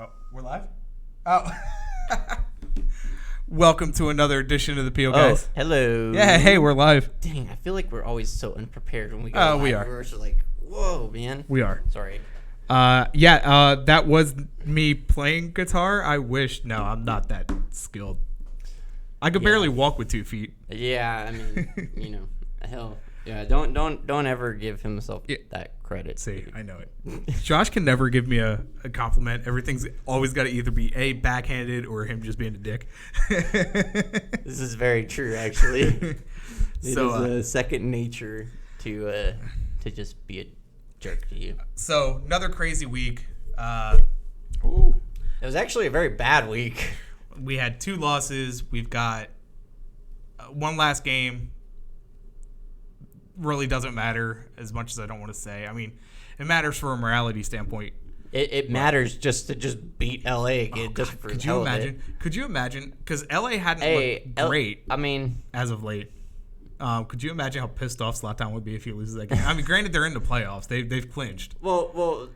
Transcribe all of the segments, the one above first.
Oh, we're live? Oh. Welcome to another edition of the PO Guys. Oh, hello. Yeah, hey, we're live. Dang, I feel like we're always so unprepared when we go live. We are. We're just like, whoa, man. We are. Sorry. That was me playing guitar. I wish. No, I'm not that skilled. I could barely walk with 2 feet. Yeah, I mean, hell. Yeah, don't ever give himself that credit. See, I know it. Josh can never give me a compliment. Everything's always got to either be A, backhanded, or him just being a dick. This is very true, actually. It is a second nature to just be a jerk to you. So, another crazy week. It was actually a very bad week. We had 2 losses. We've got one last game. Really doesn't matter as much as I don't want to say. I mean, it matters from a morality standpoint. It matters just to beat LA again. Just for could you imagine? Could you imagine? Because LA hadn't looked great. I mean, as of late. Could you imagine how pissed off Zlatan would be if he loses that game? I mean, granted, they're in the playoffs. They've clinched. Well,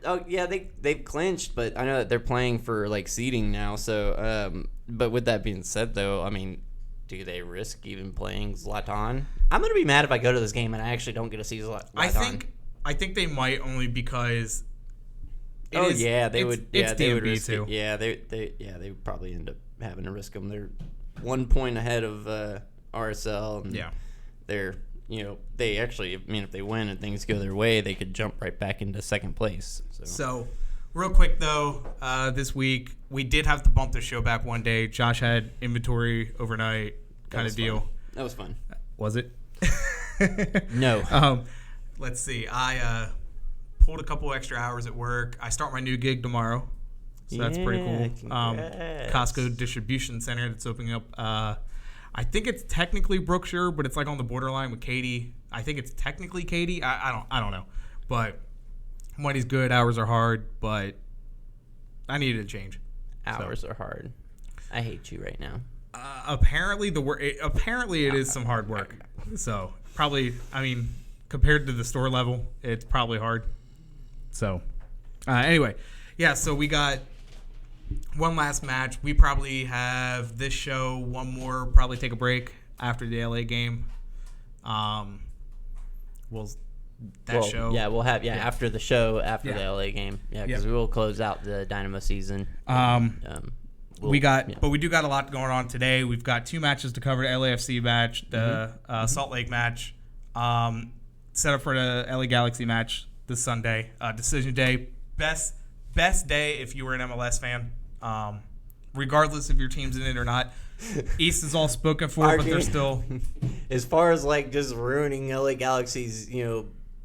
they've clinched, but I know that they're playing for like seeding now. So, but with that being said, though, I mean, do they risk even playing Zlatan? I'm gonna be mad if I go to this game and I actually don't get to see Zlatan. I think they might, only because. They would. Yeah, they would risk too. It. Yeah, they would probably end up having to risk them. They're 1 point ahead of RSL. And they're they actually. I mean, if they win and things go their way, they could jump right back into second place. So real quick though, this week we did have to bump the show back one day. Josh had inventory overnight kind of deal. Fun. That was fun. Was it? No. Let's see. I pulled a couple extra hours at work. I start my new gig tomorrow, so that's pretty cool. Costco distribution center that's opening up. I think it's technically Brookshire, but it's like on the borderline with Katy. I think it's technically Katy. I don't know, but money's good. Hours are hard, but I needed a change. Hours are hard. I hate you right now. Apparently it is some hard work. So probably, I mean, compared to the store level, it's probably hard. So anyway, so we got one last match. We probably have this show, one more, probably take a break after the LA game. We'll have after the show, after the LA game. Yeah, because we will close out the Dynamo season. But we do got a lot going on today. We've got 2 matches to cover: the LAFC match, the Salt Lake match, set up for the LA Galaxy match this Sunday. Decision day, best day if you were an MLS fan, regardless if your team's in it or not. East is all spoken for, but they're still. As far as like just ruining LA Galaxy's,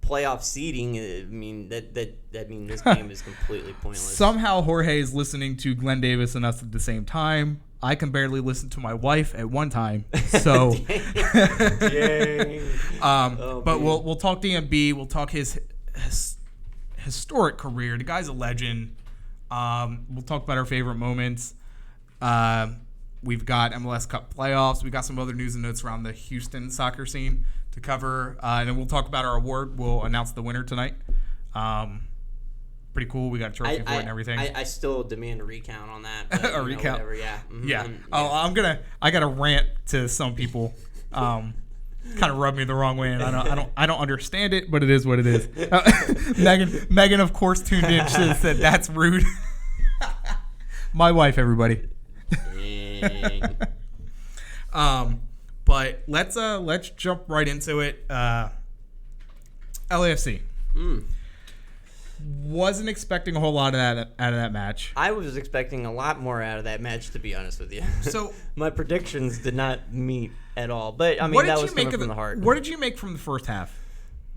playoff seeding, I mean that means this game is completely pointless. Somehow Jorge is listening to Glenn Davis and us at the same time. I can barely listen to my wife at one time. So Dang. But we'll talk DMB, we'll talk his historic career. The guy's a legend. We'll talk about our favorite moments. We've got MLS Cup playoffs. We got some other news and notes around the Houston soccer scene to cover, and then we'll talk about our award. We'll announce the winner tonight. Pretty cool. We got a trophy for it and everything. I still demand a recount on that. But, a recount, whatever, yeah. Mm-hmm. Yeah. I got to rant to some people. Kind of rubbed me the wrong way, and I don't understand it, but it is what it is. Megan, of course, tuned in. She said that's rude. My wife, everybody. But let's jump right into it. LAFC. Wasn't expecting a whole lot of that out of that match. I was expecting a lot more out of that match, to be honest with you. So my predictions did not meet at all. But I mean, that was coming from the heart. What did you make from the first half?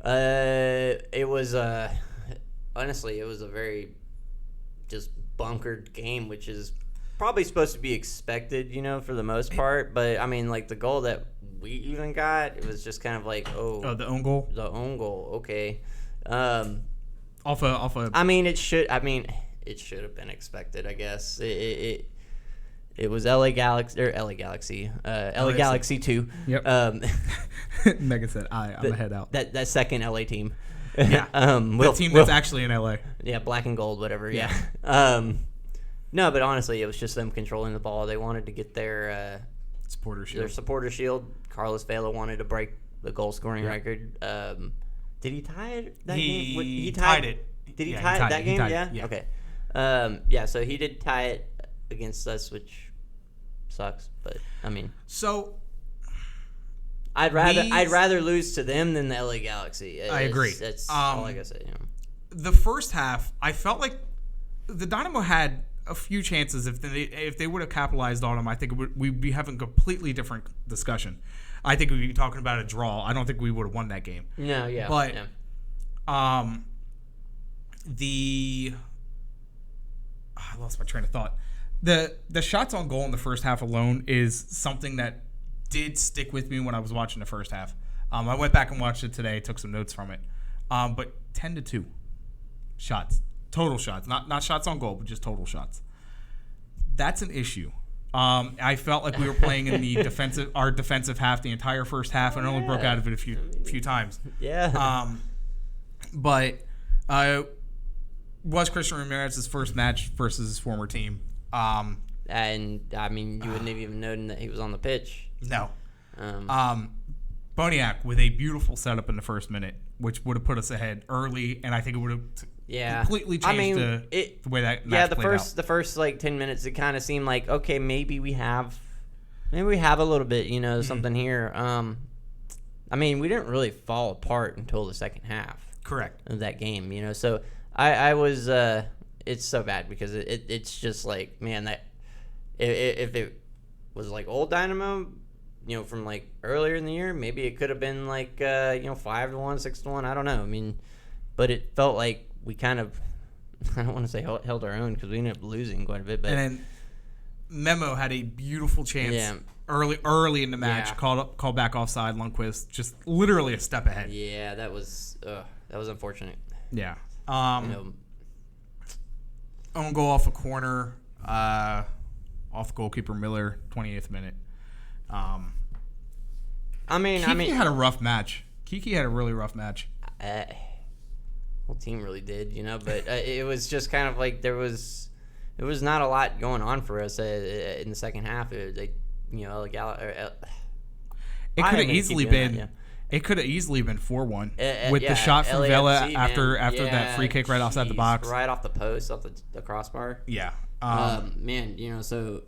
It was honestly, it was a very just bunkered game, which is probably supposed to be expected, for the most part. But I mean, like the goal that we even got, it was just kind of like, the own goal. The own goal, okay. Off a. I mean, it should have been expected, I guess. It was LA Galaxy, LA Galaxy 2. Yep. Megan said, I'm gonna head out. That second LA team. Yeah. The team that's actually in LA. Yeah, black and gold, whatever. Yeah. No, but honestly, it was just them controlling the ball. They wanted to get their supporter shield. Carlos Vela wanted to break the goal scoring record. Did he tie it that game? He tied it. Did he tie it that game? Yeah. Okay. So he did tie it against us, which sucks. But I mean, so I'd rather lose to them than the LA Galaxy. I agree. That's all I gotta say. The first half, I felt like the Dynamo had a few chances. If they would have capitalized on them, I think we'd be having a completely different discussion. I think we'd be talking about a draw. I don't think we would have won that game. No, yeah. But I lost my train of thought. The shots on goal in the first half alone is something that did stick with me when I was watching the first half. I went back and watched it today, took some notes from it. But 10-2 shots, total shots, not shots on goal, but just total shots. That's an issue. I felt like we were playing in the defensive half the entire first half, and only broke out of it a few times. Yeah. But was Christian Ramirez's first match versus his former team. And I mean, you wouldn't have even known that he was on the pitch. No. Boniak with a beautiful setup in the first minute, which would have put us ahead early, and I think it would have completely changed the way that match played out. The first like 10 minutes, it kind of seemed like, okay, maybe we have a little bit, something here. I mean, we didn't really fall apart until the second half. Correct. Of that game, so I was it's so bad because it's just like, man, that if it was like old Dynamo, from like earlier in the year, maybe it could have been like 5-1, 6-1. I don't know. I mean, but it felt like we kind of, I don't want to say held our own because we ended up losing quite a bit. But and then Memo had a beautiful chance early in the match, called back offside. Lundqvist just literally a step ahead. Yeah, that was unfortunate. Yeah. Own goal off a corner, off goalkeeper Miller, 28th minute. Kiki had a rough match. Kiki had a really rough match. Whole team really did, but it was just kind of like there was not a lot going on for us in the second half. It could have easily been. It could have easily been 4-1 with the shot from Vela after that free kick right outside the box, right off the post, off the crossbar. Yeah, so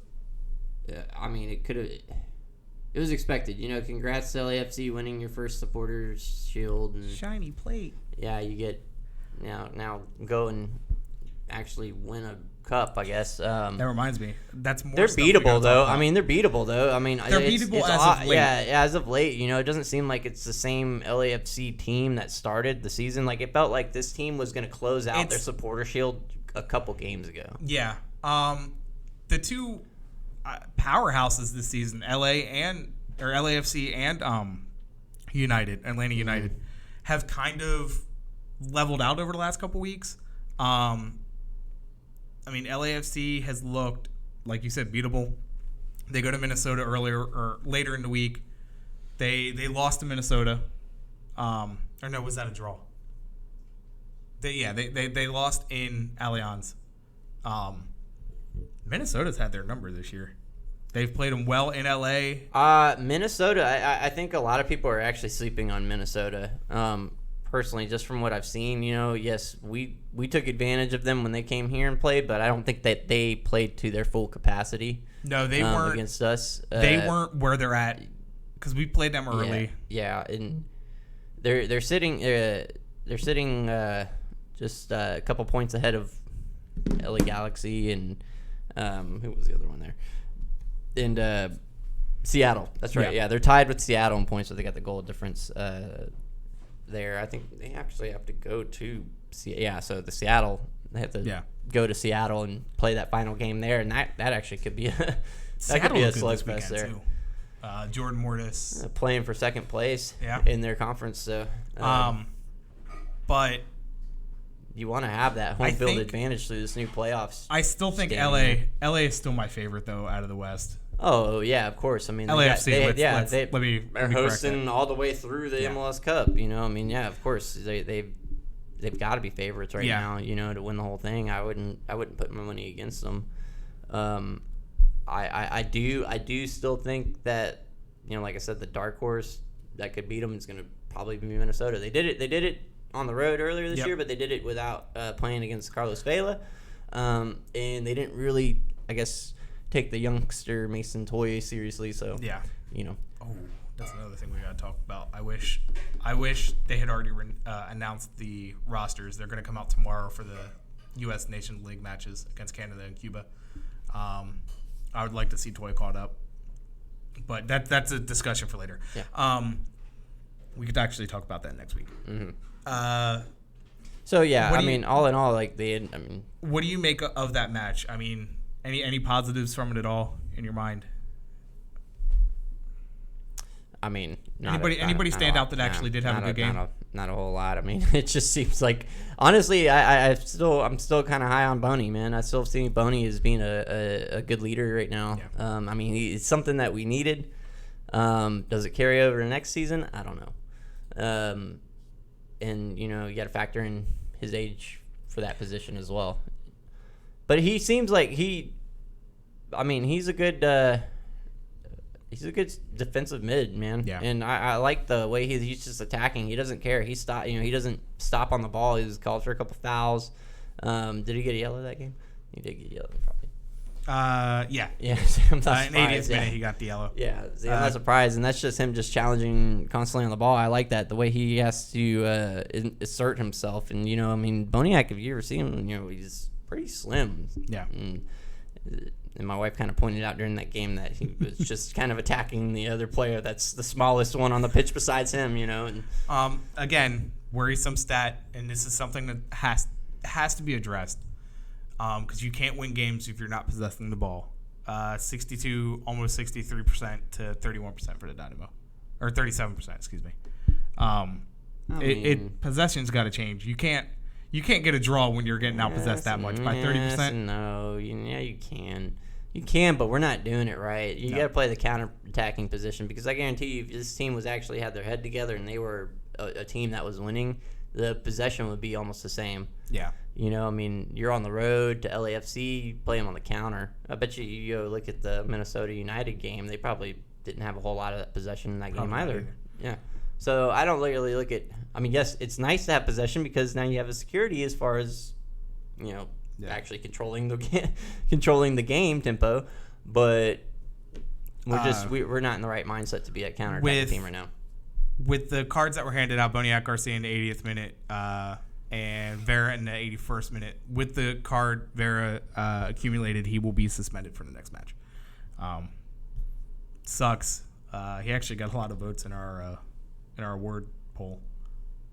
I mean, it could have. It was expected, Congrats to LAFC winning your first supporters shield and shiny plate. Yeah, you get now go and actually win a cup, I guess. That reminds me. That's more. They're beatable though. I mean, they're beatable though. I mean, they're beatable as of late. Yeah, as of late. It doesn't seem like it's the same LAFC team that started the season. Like it felt like this team was going to close out their supporter shield a couple games ago. Yeah. The two powerhouses this season, LAFC and Atlanta United, have kind of leveled out over the last couple weeks. I mean, LAFC has looked, like you said, beatable. They go to Minnesota later in the week. They lost to Minnesota. Or no, was that a draw? They lost in Allianz. Minnesota's had their number this year. They've played them well in LA. Minnesota, I think a lot of people are actually sleeping on Minnesota. Personally, just from what I've seen, yes, we took advantage of them when they came here and played, but I don't think that they played to their full capacity. No, they weren't against us. They weren't where they're at because we played them early. Yeah, and they're sitting just a couple points ahead of LA Galaxy and who was the other one there? And Seattle. That's right. Yeah, they're tied with Seattle in points, so they got the goal difference there. I think they actually have to go to so the Seattle, they have to go to Seattle and play that final game there, and that actually could be a slugfest there. Too. Jordan Mortis playing for second place in their conference, so but you want to have that home field advantage through this new playoffs. I still think LA is still my favorite though out of the West. Oh yeah, of course. I mean, LAFC. They're hosting all the way through the MLS Cup. I mean, of course they've got to be favorites right now. To win the whole thing. I wouldn't put my money against them. I do still think that, like I said, the dark horse that could beat them is going to probably be Minnesota. They did it on the road earlier this year, but they did it without playing against Carlos Vela, and they didn't really, I guess, take the youngster Mason Toye seriously. So Oh, that's another thing we got to talk about. I wish they had already announced the rosters. They're going to come out tomorrow for the U.S. Nations League matches against Canada and Cuba. I would like to see Toye caught up, but that's a discussion for later. Yeah. We could actually talk about that next week. Mm-hmm. So yeah, all in all, what do you make of that match? I mean, any positives from it at all in your mind? I mean, anybody stand out that actually did have a good game? Not a whole lot. I mean, it just seems like, honestly, I'm still kind of high on Boney, man. I still see Boney as being a good leader right now. Yeah. I mean, it's something that we needed. Does it carry over to next season? I don't know. And you got to factor in his age for that position as well. But he seems like he's a good. He's a good defensive mid, man. Yeah. And I like the way he's just attacking. He doesn't care. He doesn't stop on the ball. He was called for a couple fouls. Did he get a yellow that game? He did get yellow, probably. Yeah. Yeah. I'm not in 80th minute, he got the yellow. Yeah. See, I'm not surprised, and that's just him just challenging constantly on the ball. I like that, the way he has to assert himself. And Boniak, if you ever see him, he's pretty slim. Yeah. And my wife kind of pointed out during that game that he was just kind of attacking the other player that's the smallest one on the pitch besides him, And again, worrisome stat, and this is something that has to be addressed, because you can't win games if you're not possessing the ball. 62, almost 63% to 31% for the Dynamo, or 37%, excuse me. Possession's got to change. You can't get a draw when you're getting outpossessed that much by 30%. No, you can. You can, but we're not doing it right. You got to play the counter-attacking position, because I guarantee you, if this team actually had their head together and they were a team that was winning, the possession would be almost the same. Yeah. You're on the road to LAFC, you play them on the counter. I bet you go look at the Minnesota United game, they probably didn't have a whole lot of that possession in that game either. Yeah. So I don't really look at. Yes, it's nice to have possession because now you have a security as far as, actually controlling the game tempo, but we're not in the right mindset to be a counter-attacking team right now. With the cards that were handed out, Boniak Garcia in the 80th minute and Vera in the 81st minute, with the card Vera accumulated, he will be suspended for the next match. Sucks. He actually got a lot of votes in our award poll,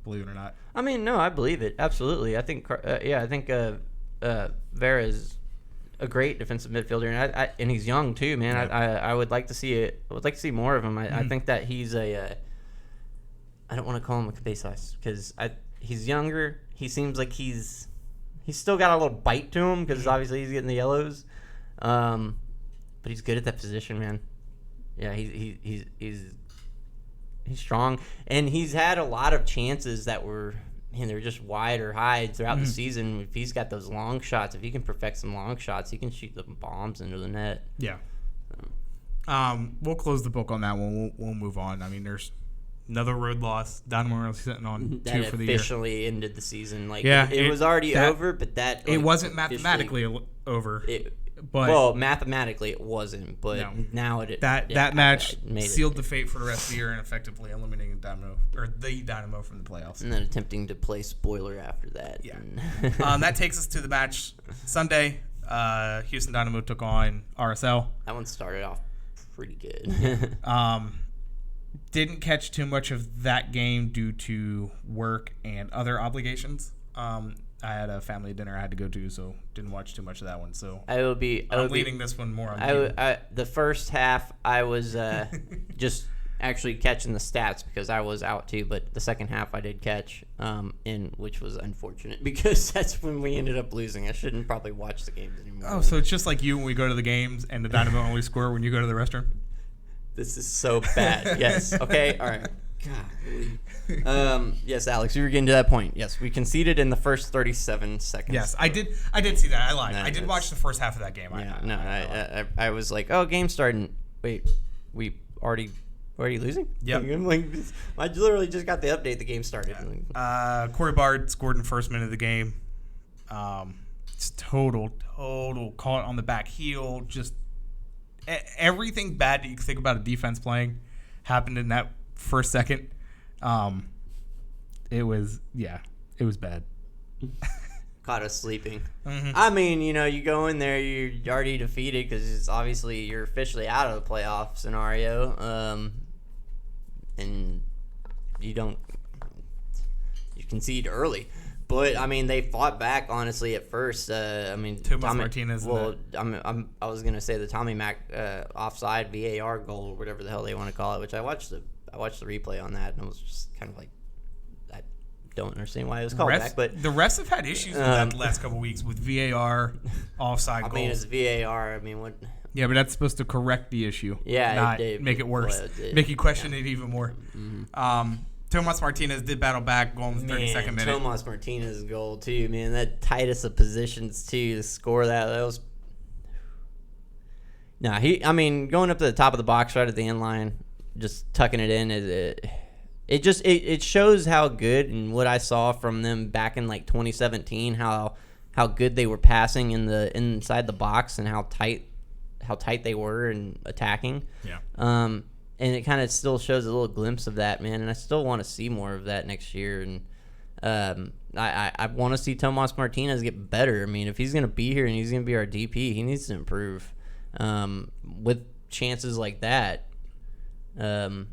believe it or not. No, I believe it. Absolutely. I think Vera is a great defensive midfielder, and he's young too, man. Yeah. I would like to see it. I would like to see more of him. I think that he's I don't want to call him a cabezas because he's younger. He seems like he's still got a little bite to him because obviously he's getting the yellows, but he's good at that position, man. Yeah, he's strong, and he's had a lot of chances that were, they're just wide or high throughout the season. If he's got those long shots, if he can perfect some long shots, he can shoot the bombs into the net. Yeah. We'll close the book on that one. We'll move on. There's another road loss. Dynamo are sitting on 2 for the year. That officially ended the season. It was already over, but that it wasn't mathematically over. Mathematically it wasn't, but now it that match sealed the fate for the rest of the year and effectively eliminating the Dynamo from the playoffs. And then attempting to play spoiler after that. Yeah. That takes us to the match Sunday. Houston Dynamo took on RSL. That one started off pretty good. Didn't catch too much of that game due to work and other obligations. I had a family dinner I had to go to, so didn't watch too much of that one. So I'm leaning this one more on you. The first half, I was just actually catching the stats because I was out too. But the second half, I did catch, which was unfortunate because that's when we ended up losing. I shouldn't probably watch the games anymore. Oh, so it's just like you when we go to the games and the Dynamo only score when you go to the restroom? This is so bad. Yes. Okay. All right. God. Yes, Alex, you were getting to that point. Yes, we conceded in the first 37 seconds. Yes, I did see that. I lied. I did watch the first half of that game. I was like, oh, game's starting. Wait, we already losing? Yep. I literally just got the update. The game started. Corey Bard scored in the first minute of the game. It's total caught on the back heel. Just everything bad that you can think about a defense playing happened in that first second. It was bad. Caught us sleeping. Mm-hmm. I mean, you go in there, you're already defeated because obviously you're officially out of the playoff scenario. And you concede early. But I mean, they fought back honestly at first. Tomas Martinez. Well, I was gonna say the Tommy Mac offside VAR goal or whatever the hell they want to call it, which I watched the replay on that and I was just kind of like, I don't understand why it was called back. But the refs have had issues with that the last couple of weeks with VAR offside goals. I mean, it's VAR. I mean, what? Yeah, but that's supposed to correct the issue. Yeah, not make it worse, make you question it even more. Mm-hmm. Tomas Martinez did battle back, goal in the 32nd minute. Tomas Martinez goal too, man. That tightest of positions too to score that was. Nah, going up to the top of the box right at the end line, just tucking it in it shows how good and what I saw from them back in like 2017, how good they were passing inside the box and how tight they were in attacking. Yeah. And it kind of still shows a little glimpse of that, man. And I still want to see more of that next year. And I want to see Tomas Martinez get better. I mean, if he's going to be here and he's going to be our DP, he needs to improve with chances like that. And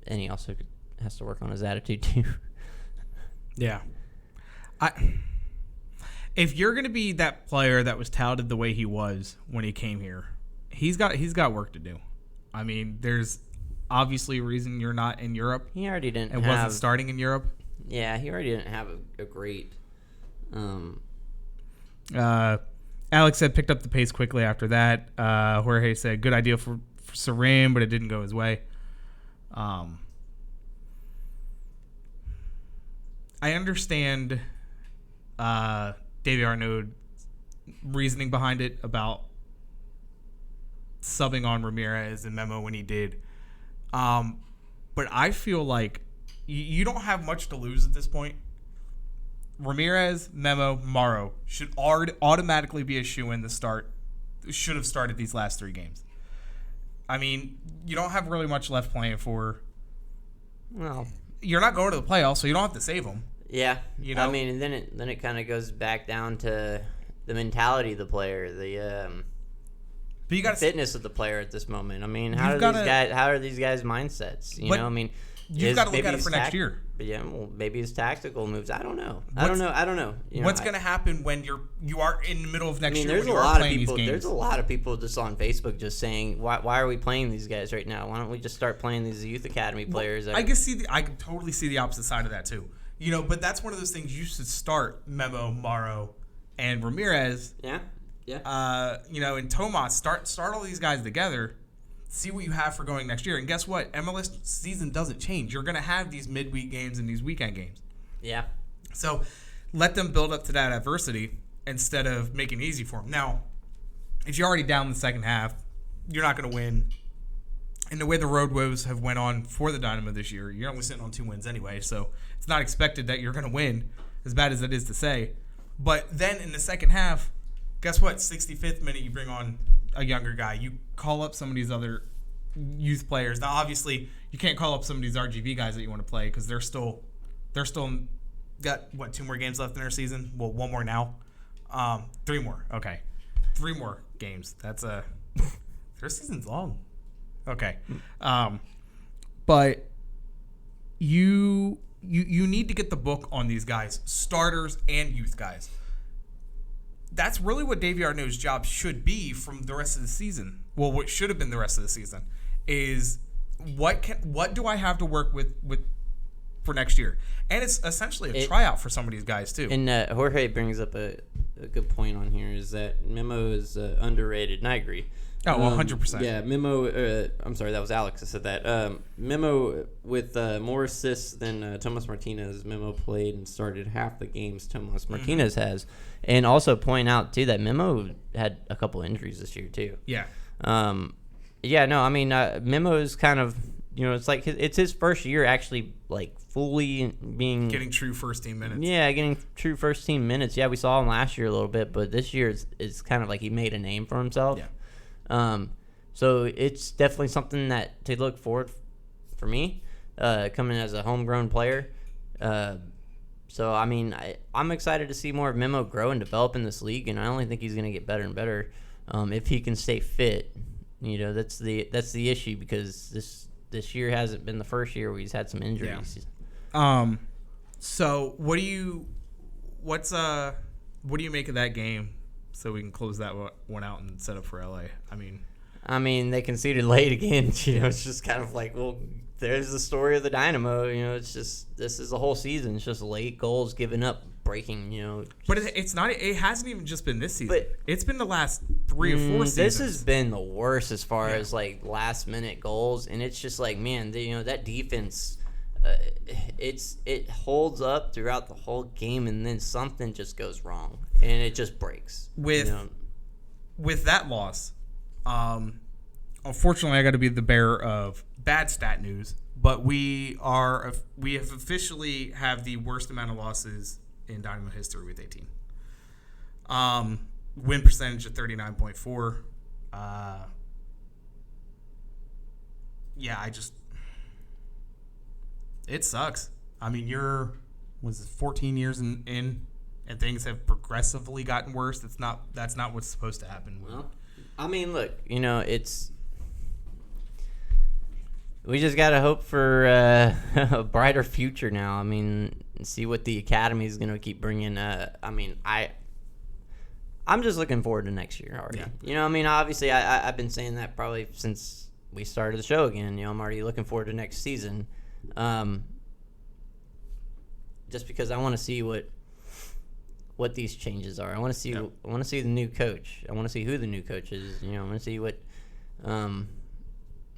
he also has to work on his attitude too. Yeah. If you're going to be that player that was touted the way he was when he came here, he's got work to do. I mean, there's obviously a reason you're not in Europe. He already didn't. It wasn't starting in Europe. Yeah, he already didn't have a great. Alex said picked up the pace quickly after that. Jorge said good idea for Sarim, but it didn't go his way. I understand David Arnaud's reasoning behind it about subbing on Ramirez and Memo when he did. But I feel like you don't have much to lose at this point. Ramirez, Memo, Morrow should automatically be a shoo-in to start. Should have started these last 3 games. I mean, you don't have really much left playing for. Well, you're not going to the playoffs, so you don't have to save them. Yeah, I mean, and then it kind of goes back down to the mentality of the player, the fitness of the player at this moment. I mean, how are these guys' mindsets? I mean, you've got to look at it for next year. But yeah, well, maybe his tactical moves. I don't know. I don't know. What's going to happen when you are in the middle of next year? There's a lot of people. There's a lot of people just on Facebook just saying, "Why are we playing these guys right now? Why don't we just start playing these youth academy players?" I can totally see the opposite side of that too. But that's one of those things you should start Memo, Morrow, and Ramirez. Yeah. And Tomas, start all these guys together. See what you have for going next year. And guess what? MLS season doesn't change. You're going to have these midweek games and these weekend games. Yeah. So let them build up to that adversity instead of making it easy for them. Now, if you're already down in the second half, you're not going to win. And the way the road woes have went on for the Dynamo this year, you're only sitting on 2 wins anyway. So it's not expected that you're going to win, as bad as it is to say. But then in the second half, guess what? 65th minute, you bring on a younger guy. You call up some of these other youth players. Now, obviously, you can't call up some of these RGV guys that you want to play because they're still got 2 more games left in their season. Well, 1 more now. 3 more. Okay, 3 more games. That's their season's long. Okay, but you need to get the book on these guys, starters and youth guys. That's really what Davey Arnaud's job should be from the rest of the season. Well, what should have been the rest of the season is what do I have to work with for next year? And it's essentially a tryout for some of these guys too. And Jorge brings up a good point on here is that Memo is underrated, and I agree. Oh, 100%. Yeah, Memo. I'm sorry, that was Alex that said that. Memo with more assists than Tomas Martinez. Memo played and started half the games Tomas Martinez has, and also point out too that Memo had a couple injuries this year too. Yeah. Yeah. No, I mean Memo is kind of it's like it's his first year actually like fully getting true first team minutes. Yeah, getting true first team minutes. Yeah, we saw him last year a little bit, but this year is kind of like he made a name for himself. Yeah. So it's definitely something that to look forward for me, coming as a homegrown player. So I mean, I'm excited to see more of Memo grow and develop in this league, and I only think he's going to get better and better if he can stay fit. That's the issue because this year hasn't been the first year where he's had some injuries. Yeah. So what do you make of that game? So we can close that one out and set up for LA. I mean, they conceded late again. It's just kind of like, well, there's the story of the Dynamo. It's just this is the whole season. It's just late goals given up, breaking. But it's not. It hasn't even just been this season. But it's been the last 3 or 4 seasons. This has been the worst as far as like last minute goals, and it's just like, man, that defense. It holds up throughout the whole game, and then something just goes wrong, and it just breaks. With that loss, unfortunately, I got to be the bearer of bad stat news. But we have officially have the worst amount of losses in Dynamo history with 18. Win percentage of 39.4. It sucks. I mean, was it 14 years in and things have progressively gotten worse. That's not what's supposed to happen. Well, I mean, look, we just gotta hope for a brighter future now. I mean, see what the academy is gonna keep bringing. I'm just looking forward to next year already. Yeah. Obviously, I've been saying that probably since we started the show again. I'm already looking forward to next season. Just because I want to see what these changes are. I want to see the new coach. I want to see who the new coach is. I want to see what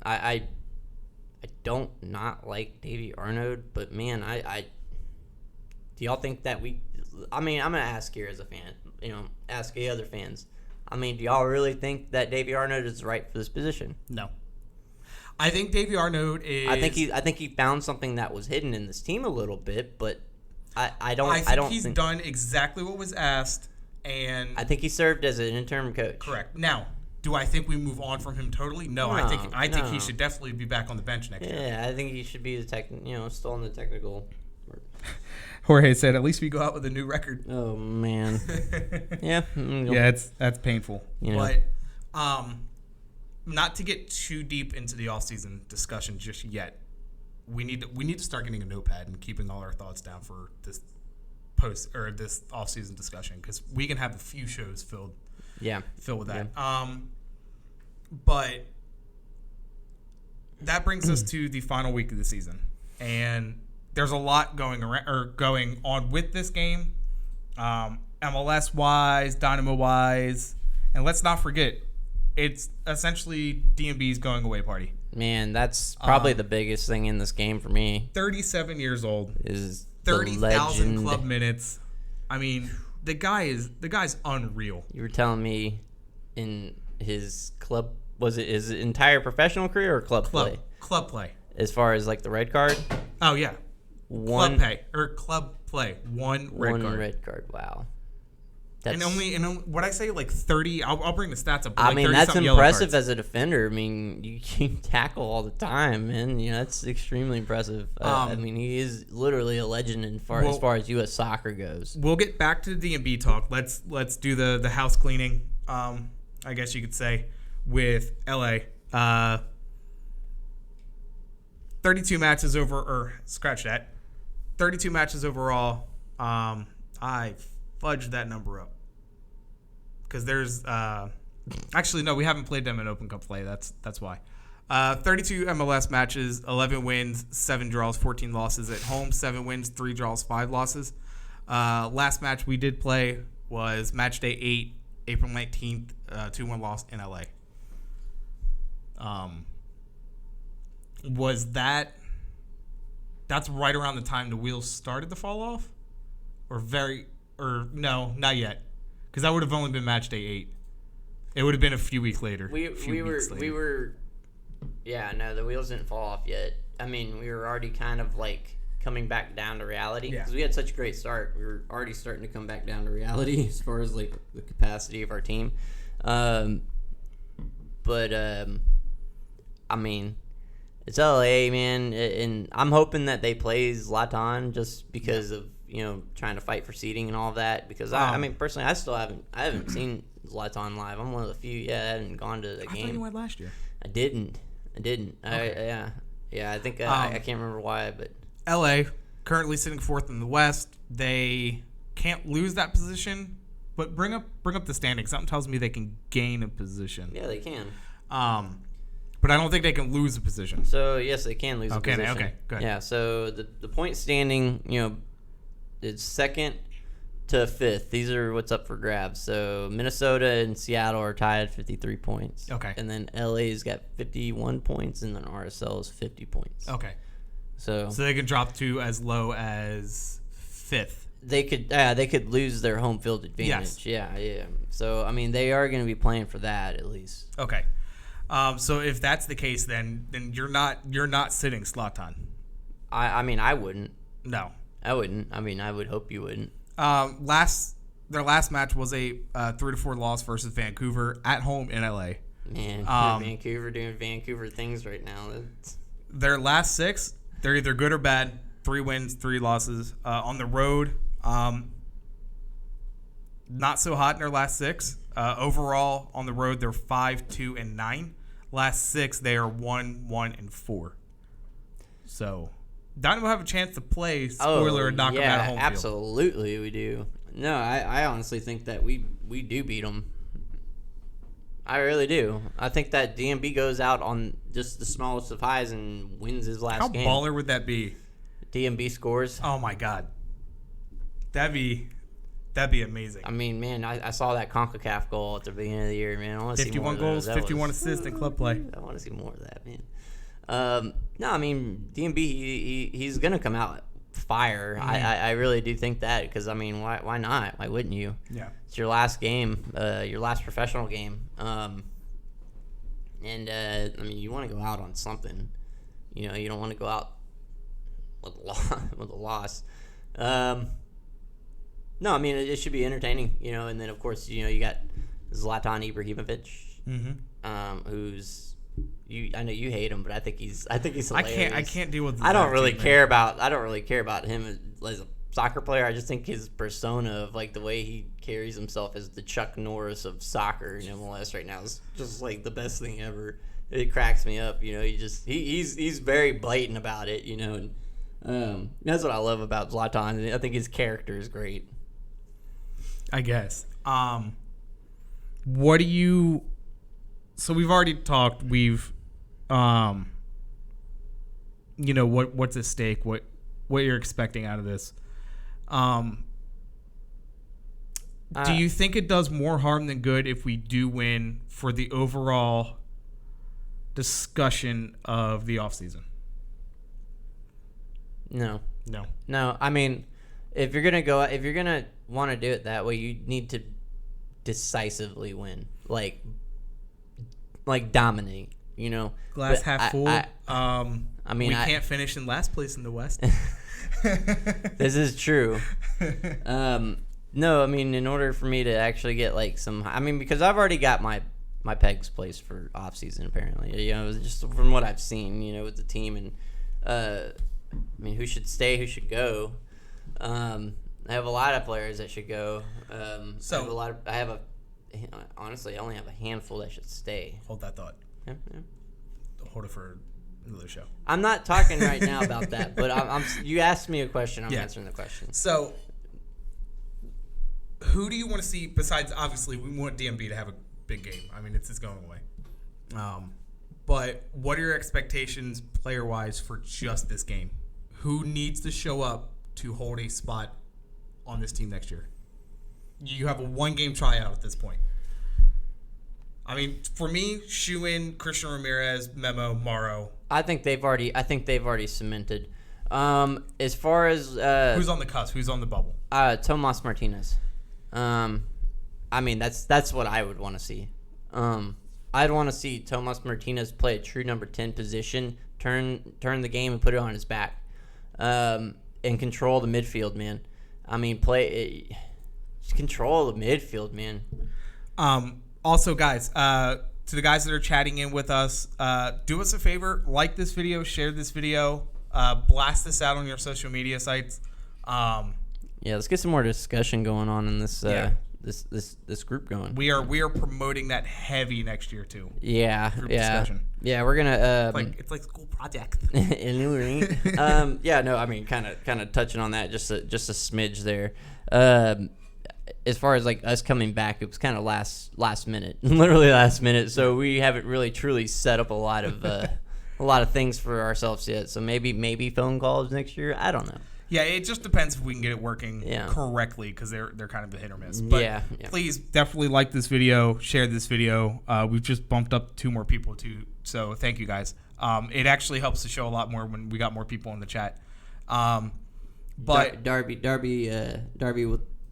I don't not like Davey Arnaud, but man, I do y'all think that I'm gonna ask here as a fan, ask the other fans. Do y'all really think that Davey Arnaud is right for this position? No. I think Davey Arnaud is. I think he found something that was hidden in this team a little bit, but I don't think he's done exactly what was asked, and I think he served as an interim coach. Correct. Now, do I think we move on from him totally? No, I think he should definitely be back on the bench next year. Yeah, I think he should be still in the technical. Jorge said, "At least we go out with a new record." Oh man. Yeah. Yeah, that's painful. But not to get too deep into the off-season discussion just yet. We need to start getting a notepad and keeping all our thoughts down for this this off-season discussion, because we can have a few shows filled with that. Yeah. But that brings us to the final week of the season, and there's a lot going on with this game, MLS wise, Dynamo wise, and let's not forget, it's essentially D&B's going away party. Man, that's probably the biggest thing in this game for me. 37 years old. Is 30,000 club minutes. The guy's unreal. You were telling me in his club, was it his entire professional career or club play? Club play. As far as like the red card? Oh yeah. Club play. One red card. Wow. And what I say, like 30. I'll bring the stats up. Like that's impressive as a defender. You can tackle all the time, man. That's extremely impressive. He is literally a legend as far as U.S. soccer goes. We'll get back to the D&B talk. Let's do the house cleaning. I guess you could say with LA. 32 matches over, or scratch that. 32 matches overall. I fudged that number up because there's actually no, we haven't played them in Open Cup play. That's why. 32 MLS matches, 11 wins, 7 draws, 14 losses at home, 7 wins, 3 draws, 5 losses. Last match we did play was match day 8, April 19th, 2-1 loss in LA. Was that's right around the time the wheels started to fall off? No, not yet. Because that would have only been match day 8. It would have been a few weeks later. The wheels didn't fall off yet. I mean, we were already kind of like coming back down to reality because we had such a great start. We were already starting to come back down to reality as far as like the capacity of our team. I mean, it's LA, man, and I'm hoping that they play Zlatan just because of trying to fight for seeding and all that. Because I mean, personally, I haven't seen Zlatan live. I'm one of the few. I hadn't gone to the game. I thought you went last year. I didn't. Okay. I think I can't remember why, but LA currently sitting 4th in the West. They can't lose that position, but bring up the standings. Something tells me they can gain a position. Yeah, they can. But I don't think they can lose a position. So yes, they can lose a position. Okay, good. Yeah. So the point standing, is 2nd to 5th. These are what's up for grabs. So Minnesota and Seattle are tied at 53 points. Okay. And then LA's got 51 points, and then RSL is 50 points. Okay. So they can drop to as low as 5th. They could lose their home field advantage. Yes. Yeah. So I mean, they are going to be playing for that at least. Okay. So if that's the case, then you're not sitting Zlatan. I mean, I wouldn't. No, I wouldn't. I mean, I would hope you wouldn't. Their last match was a 3-4 loss versus Vancouver at home in LA. Man, Vancouver doing Vancouver things right now. Their last 6, they're either good or bad. 3 wins, 3 losses. On the road, not so hot in their last 6. Overall, on the road, they're 5-2-9. Last 6, they are 1-1-4. So, Dynamo have a chance to play spoiler and knock them out of home field. Absolutely, we do. No, I honestly think that we do beat them. I really do. I think that DMB goes out on just the smallest of highs and wins his last game. How baller would that be? DMB scores. Oh my God, that'd be amazing. I mean, man, I saw that CONCACAF goal at the beginning of the year, man. I want to see more 51 goals, 51 assists in club play. I want to see more of that, man. No, I mean, DMB, he's going to come out fire. Mm-hmm. I really do think that because, I mean, why not? Why wouldn't you? Yeah. It's your last game, your last professional game. I mean, you want to go out on something. You don't want to go out with a loss. No, I mean, it should be entertaining, and then, of course, you got Zlatan Ibrahimovic, who's I know you hate him, but I think he's hilarious. I can't deal with. I don't really care about him as a soccer player. I just think his persona of like the way he carries himself as the Chuck Norris of soccer in MLS right now is just like the best thing ever. It cracks me up, he's very blatant about it, and that's what I love about Zlatan. I think his character is great. I guess. What do you? So we've already talked. We've, what's at stake? What you're expecting out of this? Do you think it does more harm than good if we do win for the overall discussion of the offseason? No. No. I mean, if you're gonna want to do it that way, you need to decisively win, like dominate. Glass half full. I mean, we can't finish in last place in the West. This is true. No, I mean, in order for me to actually get because I've already got my pegs placed for off season. Apparently, just from what I've seen, with the team and I mean, who should stay, who should go. I have a lot of players that should go. Honestly, I only have a handful that should stay. Hold that thought. Yeah. Hold it for another show. I'm not talking right now about that, but you asked me a question. I'm answering the question. So, who do you want to see besides, obviously, we want DMB to have a big game. I mean, it's going away. But what are your expectations player-wise for just this game? Who needs to show up to hold a spot on this team next year? You have a 1-game tryout at this point. I mean, for me, shoe in Christian Ramirez, Memo, Morrow. I think they've already cemented. As far as who's on the cusp, who's on the bubble? Tomas Martinez. I mean, that's what I would want to see. I'd want to see Tomas Martinez play a true number 10 position, turn the game and put it on his back, and control the midfield, man. I mean, control the midfield, man. Also, guys, to the guys that are chatting in with us, do us a favor, like this video, share this video, blast this out on your social media sites. Yeah, let's get some more discussion going on in this this group going. We are promoting that heavy next year too. Yeah, group discussion. Yeah, we're gonna. It's like school project. Yeah, no, I mean, kind of touching on that, just a smidge there. As far as like us coming back, it was kind of last minute, literally last minute. So we haven't really truly set up a lot of things for ourselves yet. So maybe phone calls next year. I don't know. Yeah, it just depends if we can get it working correctly, because they're kind of the hit or miss. But please definitely like this video, share this video. We've just bumped up 2 more people too, so thank you guys. It actually helps the show a lot more when we got more people in the chat. But Darby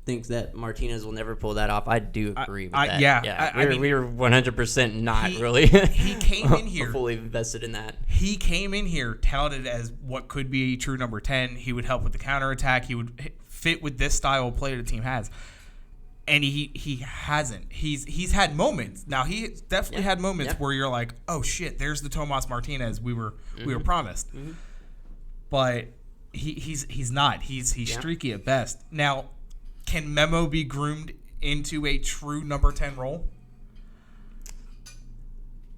thinks that Martinez will never pull that off. I do agree with that. Yeah. We were 100% not really. He came in here fully invested in that. He came in here touted as what could be a true number 10. He would help with the counterattack. He would fit with this style of play the team has. And he hasn't. He's had moments. Now he definitely had moments where you're like, oh shit, there's the Tomas Martinez we were promised. Mm-hmm. But he's not. He's streaky at best. Now, can Memo be groomed into a true number 10 role?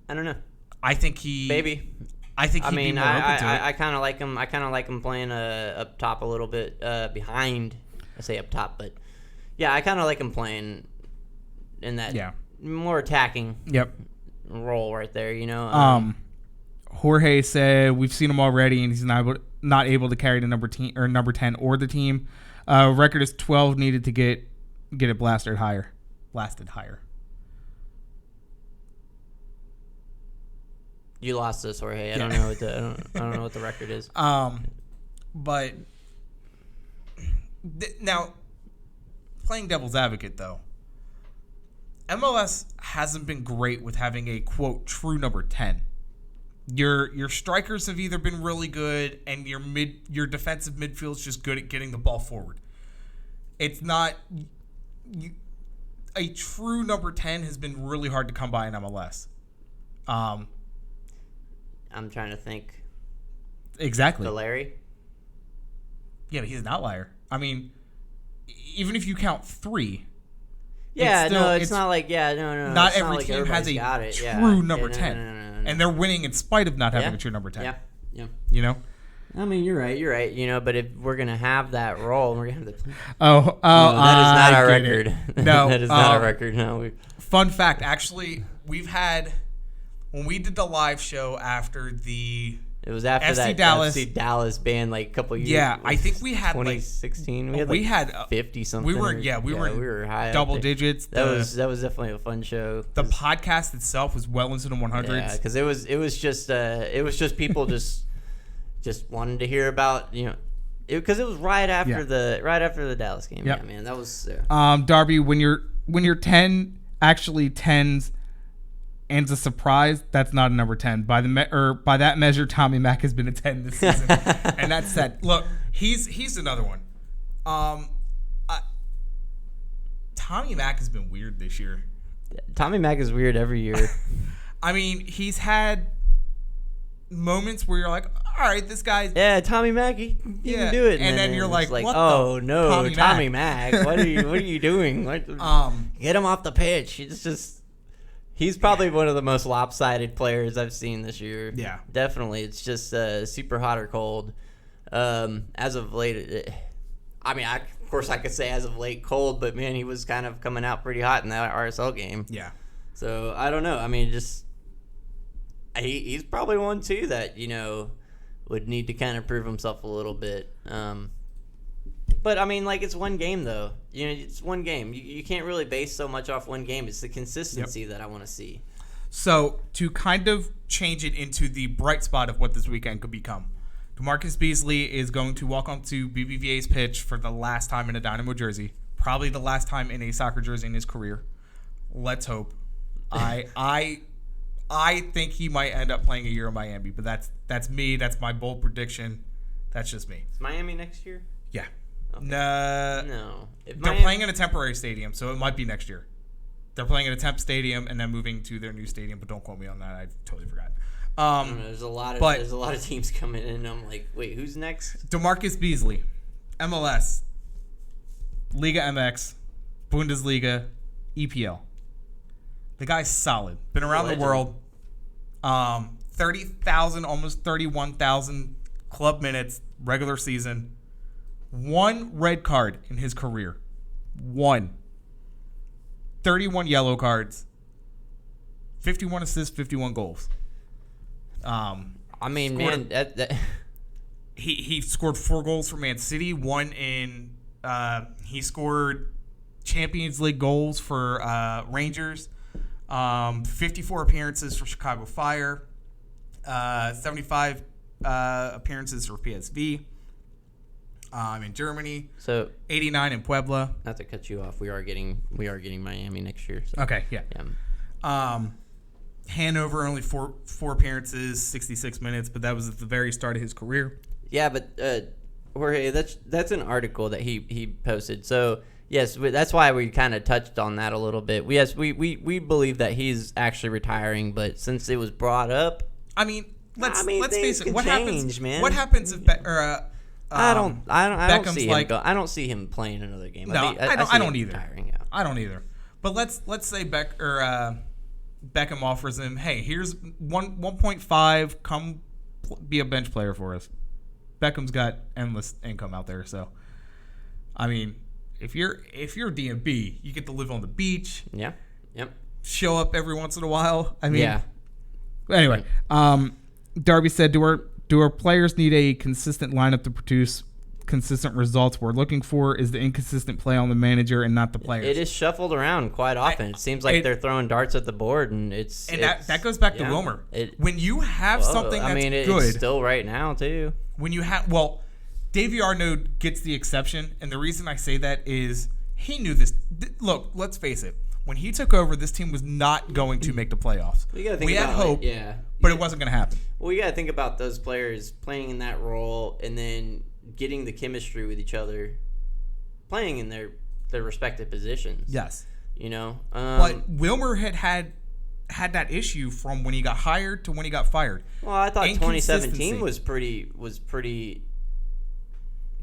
I don't know. I think he maybe. I think he'd be more open to it. I kind of like him. I kind of like him playing up top a little bit behind. I say up top, but yeah, I kind of like him playing in that more attacking role right there. You know. Jorge said we've seen him already, and he's not able to carry the number 10 or the team. Record is 12 needed to get it blasted higher. You lost us, Jorge. I don't know what the record is. But now, playing devil's advocate though, MLS hasn't been great with having a quote true number 10. Your strikers have either been really good, and your defensive midfield's just good at getting the ball forward. It's not a true number 10 has been really hard to come by in MLS. I'm trying to think. Exactly. Larry? Yeah, but he's an outlier. I mean, even if you count 3. Yeah, it's not like no. Not every team has a true number 10. And they're winning in spite of not having a true number 10. Yeah. You know? I mean, you're right. You know, but if we're gonna have that role, we're gonna have the. No, that is not our record. No, that is not our record. No. Fun fact, actually, we've had when we did the live show after the. It was after FC that FC Dallas band like a couple years. Yeah, I think we had 2016. We had 50 something. We were high double digits. That was definitely a fun show. The podcast itself was well into the 100s. Yeah, because it was just people just wanted to hear about because it was right after the Dallas game. Yep. Yeah, man, that was. Darby, when you're 10 actually 10s. And a surprise, that's not a number 10. By that measure, Tommy Mack has been a 10 this season. And that's sad. Look, he's another one. Tommy Mack has been weird this year. Tommy Mack is weird every year. I mean, he's had moments where you're like, all right, this guy's... Yeah, Tommy Mack, he can do it. And then you're like, what oh, no, Tommy Mack. What are you doing? Get him off the pitch. He's probably one of the most lopsided players I've seen this year. Yeah. Definitely. It's just super hot or cold. As of late, of course I could say as of late cold, but, man, he was kind of coming out pretty hot in that RSL game. Yeah. So, I don't know. I mean, he's probably one, too, that, would need to kind of prove himself a little bit. But I mean, like, it's one game though. You know, it's one game. You can't really base so much off one game. It's the consistency that I want to see. So to kind of change it into the bright spot of what this weekend could become, DeMarcus Beasley is going to walk onto BBVA's pitch for the last time in a Dynamo jersey, probably the last time in a soccer jersey in his career. Let's hope. I think he might end up playing a year in Miami, but that's me. That's my bold prediction. That's just me. Is Miami next year? Yeah. Okay. No. They're playing in a temporary stadium, so it might be next year. They're playing at a temp stadium and then moving to their new stadium, but don't quote me on that. I totally forgot. There's a lot of teams coming in, and I'm like, wait, who's next? DeMarcus Beasley, MLS, Liga MX, Bundesliga, EPL. The guy's solid. Been around the world. 30,000, almost 31,000 club minutes, regular season. 1 red card in his career. 1. 31 yellow cards. 51 assists, 51 goals. I mean, man, he scored 4 goals for Man City. 1 in he scored Champions League goals for Rangers. 54 appearances for Chicago Fire. 75 appearances for PSV. In Germany. So 89 in Puebla. Not to cut you off, we are getting Miami next year. So. Okay, yeah. Hanover only four appearances, 66 minutes, but that was at the very start of his career. Yeah, but Jorge, that's an article that he posted. So yes, that's why we kind of touched on that a little bit. We believe that he's actually retiring, but since it was brought up, I mean, let's face it. What happens, man? What happens if I don't see him I don't see him playing another game. No, I don't either. Retiring, yeah. I don't either. But let's say Beckham offers him, hey, here's 1.5, come be a bench player for us. Beckham's got endless income out there, so I mean, if you're DMB, you get to live on the beach. Yeah. Yep. Show up every once in a while. I mean, yeah. Anyway, Darby said, do our players need a consistent lineup to produce consistent results? We're looking for is the inconsistent play on the manager and not the players. It is shuffled around quite often. It seems like they're throwing darts at the board, and that goes back to Wilmer. When you have something that's good, it's still right now too. When you have Davey Arnaud gets the exception, and the reason I say that is he knew this. Look, let's face it. When he took over, this team was not going to make the playoffs. We had hope, but it wasn't going to happen. Well, you got to think about those players playing in that role and then getting the chemistry with each other, playing in their respective positions. Yes. You know? But Wilmer had that issue from when he got hired to when he got fired. Well, I thought 2017 was pretty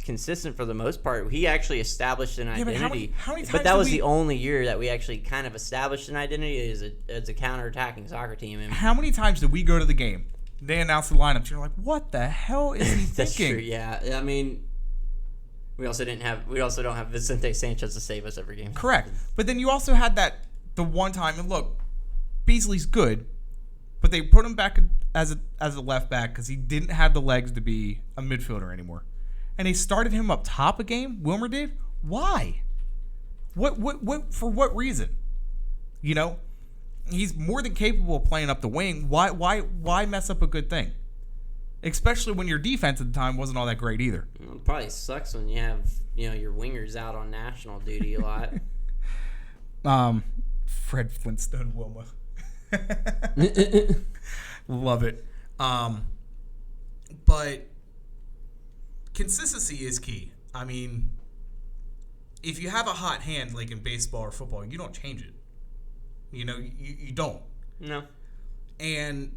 consistent for the most part. He actually established an identity. How many times but that was the only year that we actually kind of established an identity as a counter-attacking soccer team. And how many times did we go to the game? They announced the lineups. You're like, what the hell is he That's thinking? True, yeah. I mean, we also don't have Vicente Sanchez to save us every game. Correct. But then you also had the one time, and look, Beasley's good, but they put him back as a left back because he didn't have the legs to be a midfielder anymore. And they started him up top a game. Wilmer did. Why? What for what reason? You know, he's more than capable of playing up the wing. Why mess up a good thing? Especially when your defense at the time wasn't all that great either. Well, it probably sucks when you have your wingers out on national duty a lot. Fred Flintstone Wilma. Love it. But consistency is key. I mean, if you have a hot hand like in baseball or football, you don't change it. You know, you don't. No. And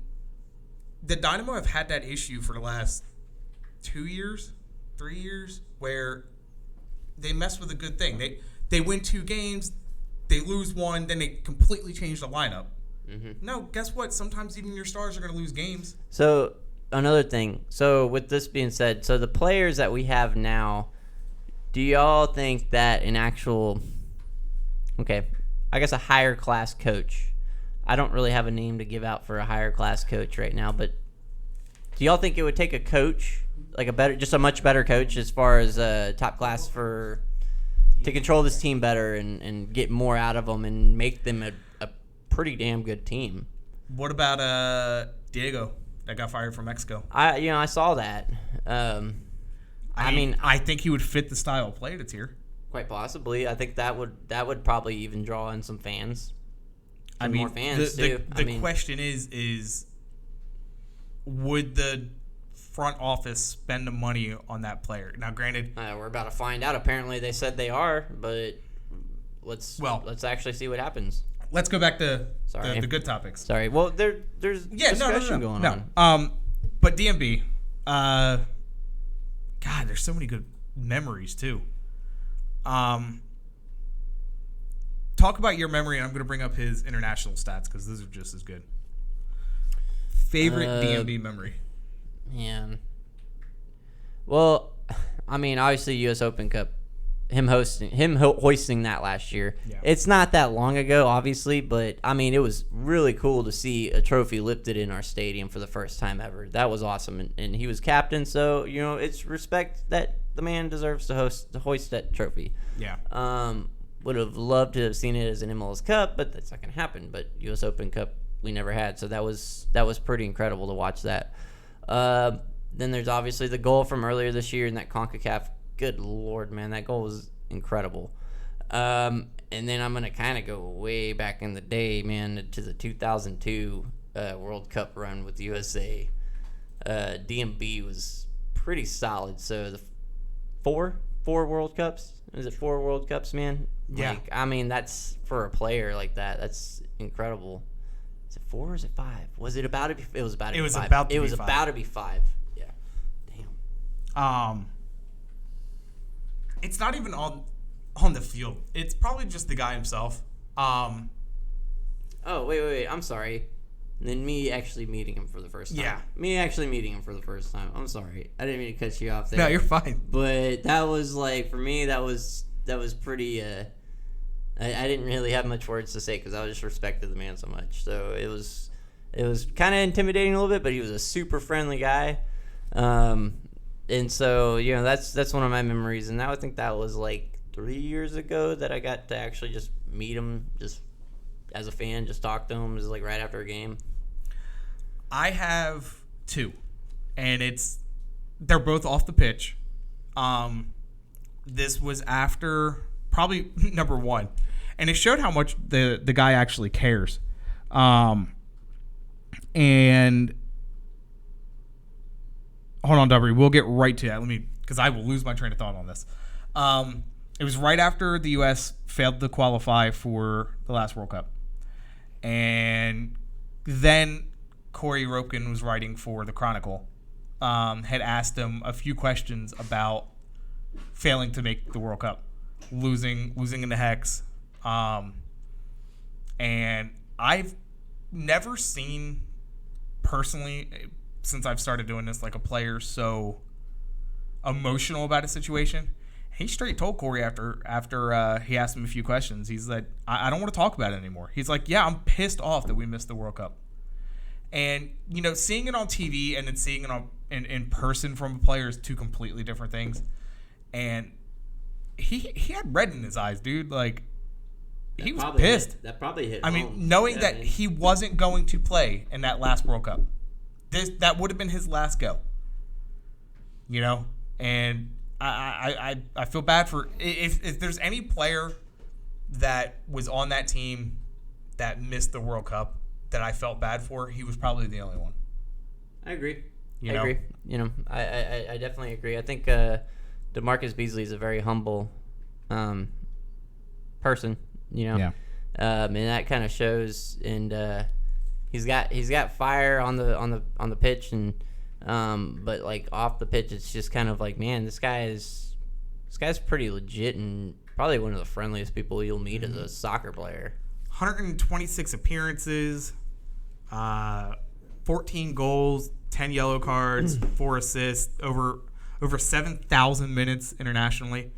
the Dynamo have had that issue for the last 2 years, 3 years, where they mess with a good thing. They win 2 games, they lose 1, then they completely change the lineup. Mm-hmm. No, guess what? Sometimes even your stars are going to lose games. So another thing. So with this being said, so the players that we have now, do y'all think that an actual, I guess a higher class coach, I don't really have a name to give out for a higher class coach right now, but Do y'all think it would take a coach, like a much better coach as far as top class to control this team better and get more out of them and make them a pretty damn good team? What about Diego that got fired from Mexico? I saw that. I think he would fit the style of play that's here. Quite possibly. I think that would probably even draw in some fans. More fans too. The question is would the front office spend the money on that player? Now, granted, we're about to find out. Apparently, they said they are, but let's actually see what happens. Let's go back to the good topics. Sorry. Well, there's discussion going on. But DMB, God, there's so many good memories too. Talk about your memory, and I'm going to bring up his international stats because those are just as good. Favorite DMB memory? Man. Well, I mean, obviously U.S. Open Cup, him hoisting that last year. Yeah. It's not that long ago, obviously, but I mean, it was really cool to see a trophy lifted in our stadium for the first time ever. That was awesome, and he was captain, so it's respect that the man deserves to hoist that trophy. Yeah. Would have loved to have seen it as an MLS Cup, but that's not going to happen. But U.S. Open Cup we never had, so that was pretty incredible to watch that. Then there's obviously the goal from earlier this year in that CONCACAF. Good Lord, man, that goal was incredible. And then I'm going to kind of go way back in the day, man, to the 2002 World Cup run with USA. DMB was pretty solid. So the four World Cups? Is it 4 World Cups, man? Yeah. I mean, that's for a player like that. That's incredible. Is it 4 or is it 5? Was it about to be? It was about to be 5. It was about to be 5. Yeah. Damn. It's not even on the field. It's probably just the guy himself. Oh, wait. I'm sorry. And then me actually meeting him for the first time. Yeah. Me actually meeting him for the first time. I'm sorry. I didn't mean to cut you off there. No, you're fine. But that was like, for me, that was pretty, I didn't really have much words to say because I just respected the man so much. So it was kind of intimidating a little bit, but he was a super friendly guy. And so, that's one of my memories. And now I think that was like 3 years ago that I got to actually just meet him, just as a fan, just talk to him, just like right after a game. I have 2, and they're both off the pitch. This was after probably number 1, and it showed how much the guy actually cares. And hold on, Dubry, we'll get right to that. Because I will lose my train of thought on this. It was right after the U.S. failed to qualify for the last World Cup. And then Corey Ropkin was writing for the Chronicle, had asked him a few questions about failing to make the World Cup, losing in the Hex. And I've never seen personally, since I've started doing this, like a player so emotional about a situation. He straight told Corey after he asked him a few questions. He's like, I don't want to talk about it anymore. He's like, yeah, I'm pissed off that we missed the World Cup. And, seeing it on TV and then seeing it in person from a player is 2 completely different things. And he had red in his eyes, dude. Like, he was pissed. That probably hit home. Knowing that he wasn't going to play in that last World Cup. That would have been his last go. And I feel bad for if there's any player that was on that team that missed the World Cup that I felt bad for, he was probably the only one. I agree. I agree. I definitely agree. I think DeMarcus Beasley is a very humble person. Yeah. And that kind of shows. And he's got fire on the pitch and. But like off the pitch, it's just kind of like, man, this guy's pretty legit and probably one of the friendliest people you'll meet as a soccer player. 126 appearances, 14 goals, 10 yellow cards, 4 assists, over 7,000 minutes internationally.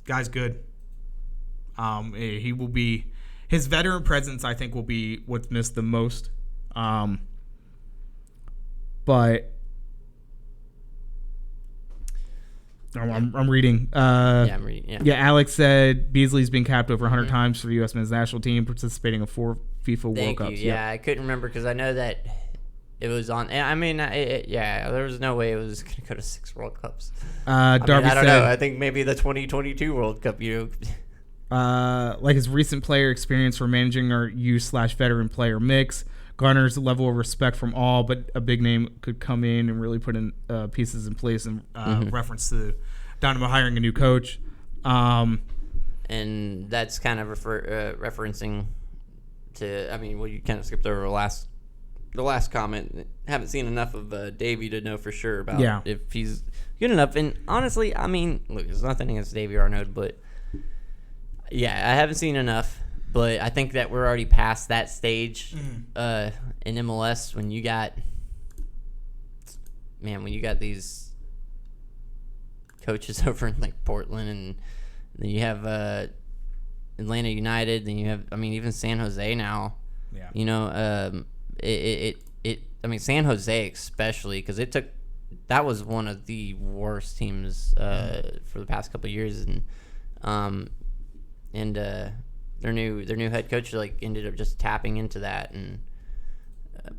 Guy's good. He will be. His veteran presence, I think, will be what's missed the most But I'm reading. I'm reading. Yeah, Alex said Beasley's been capped over 100 times for the U.S. men's national team, participating in 4 FIFA World Cups. Yeah, I couldn't remember because I know that it was on. I mean, there was no way it was going to go to 6 World Cups. Darby I don't said, know. I think maybe the 2022 World Cup. Like his recent player experience for managing our youth/veteran player mix garners a level of respect from all, but a big name could come in and really put in pieces in place in reference to Dynamo hiring a new coach. And that's kind of referencing to, I mean, well, you kind of skipped over the last comment. Haven't seen enough of Davey to know for sure about if he's good enough. And honestly, I mean, look, there's nothing against Davey Arnaud, but yeah, I haven't seen enough. But I think that we're already past that stage in MLS when you got these coaches over in like Portland, and then you have Atlanta United, then you have, I mean, even San Jose now. Yeah. You know, I mean, San Jose especially, because that was one of the worst teams for the past couple of years, and their new head coach like ended up just tapping into that and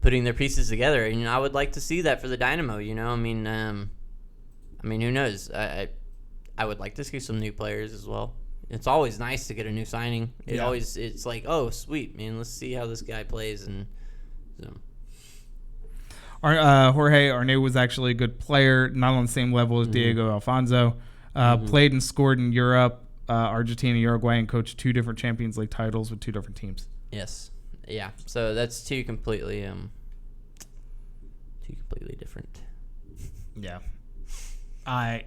putting their pieces together. And I would like to see that for the Dynamo. You know, I mean, who knows? I would like to see some new players as well. It's always nice to get a new signing. It's like, oh, sweet, man, let's see how this guy plays. And so. Jorge Arnaud was actually a good player, not on the same level as Diego Alfonso. Played and scored in Europe, Argentina, Uruguay, and coached 2 different Champions League titles with 2 different teams. Yes, yeah. So that's two completely different. Yeah, I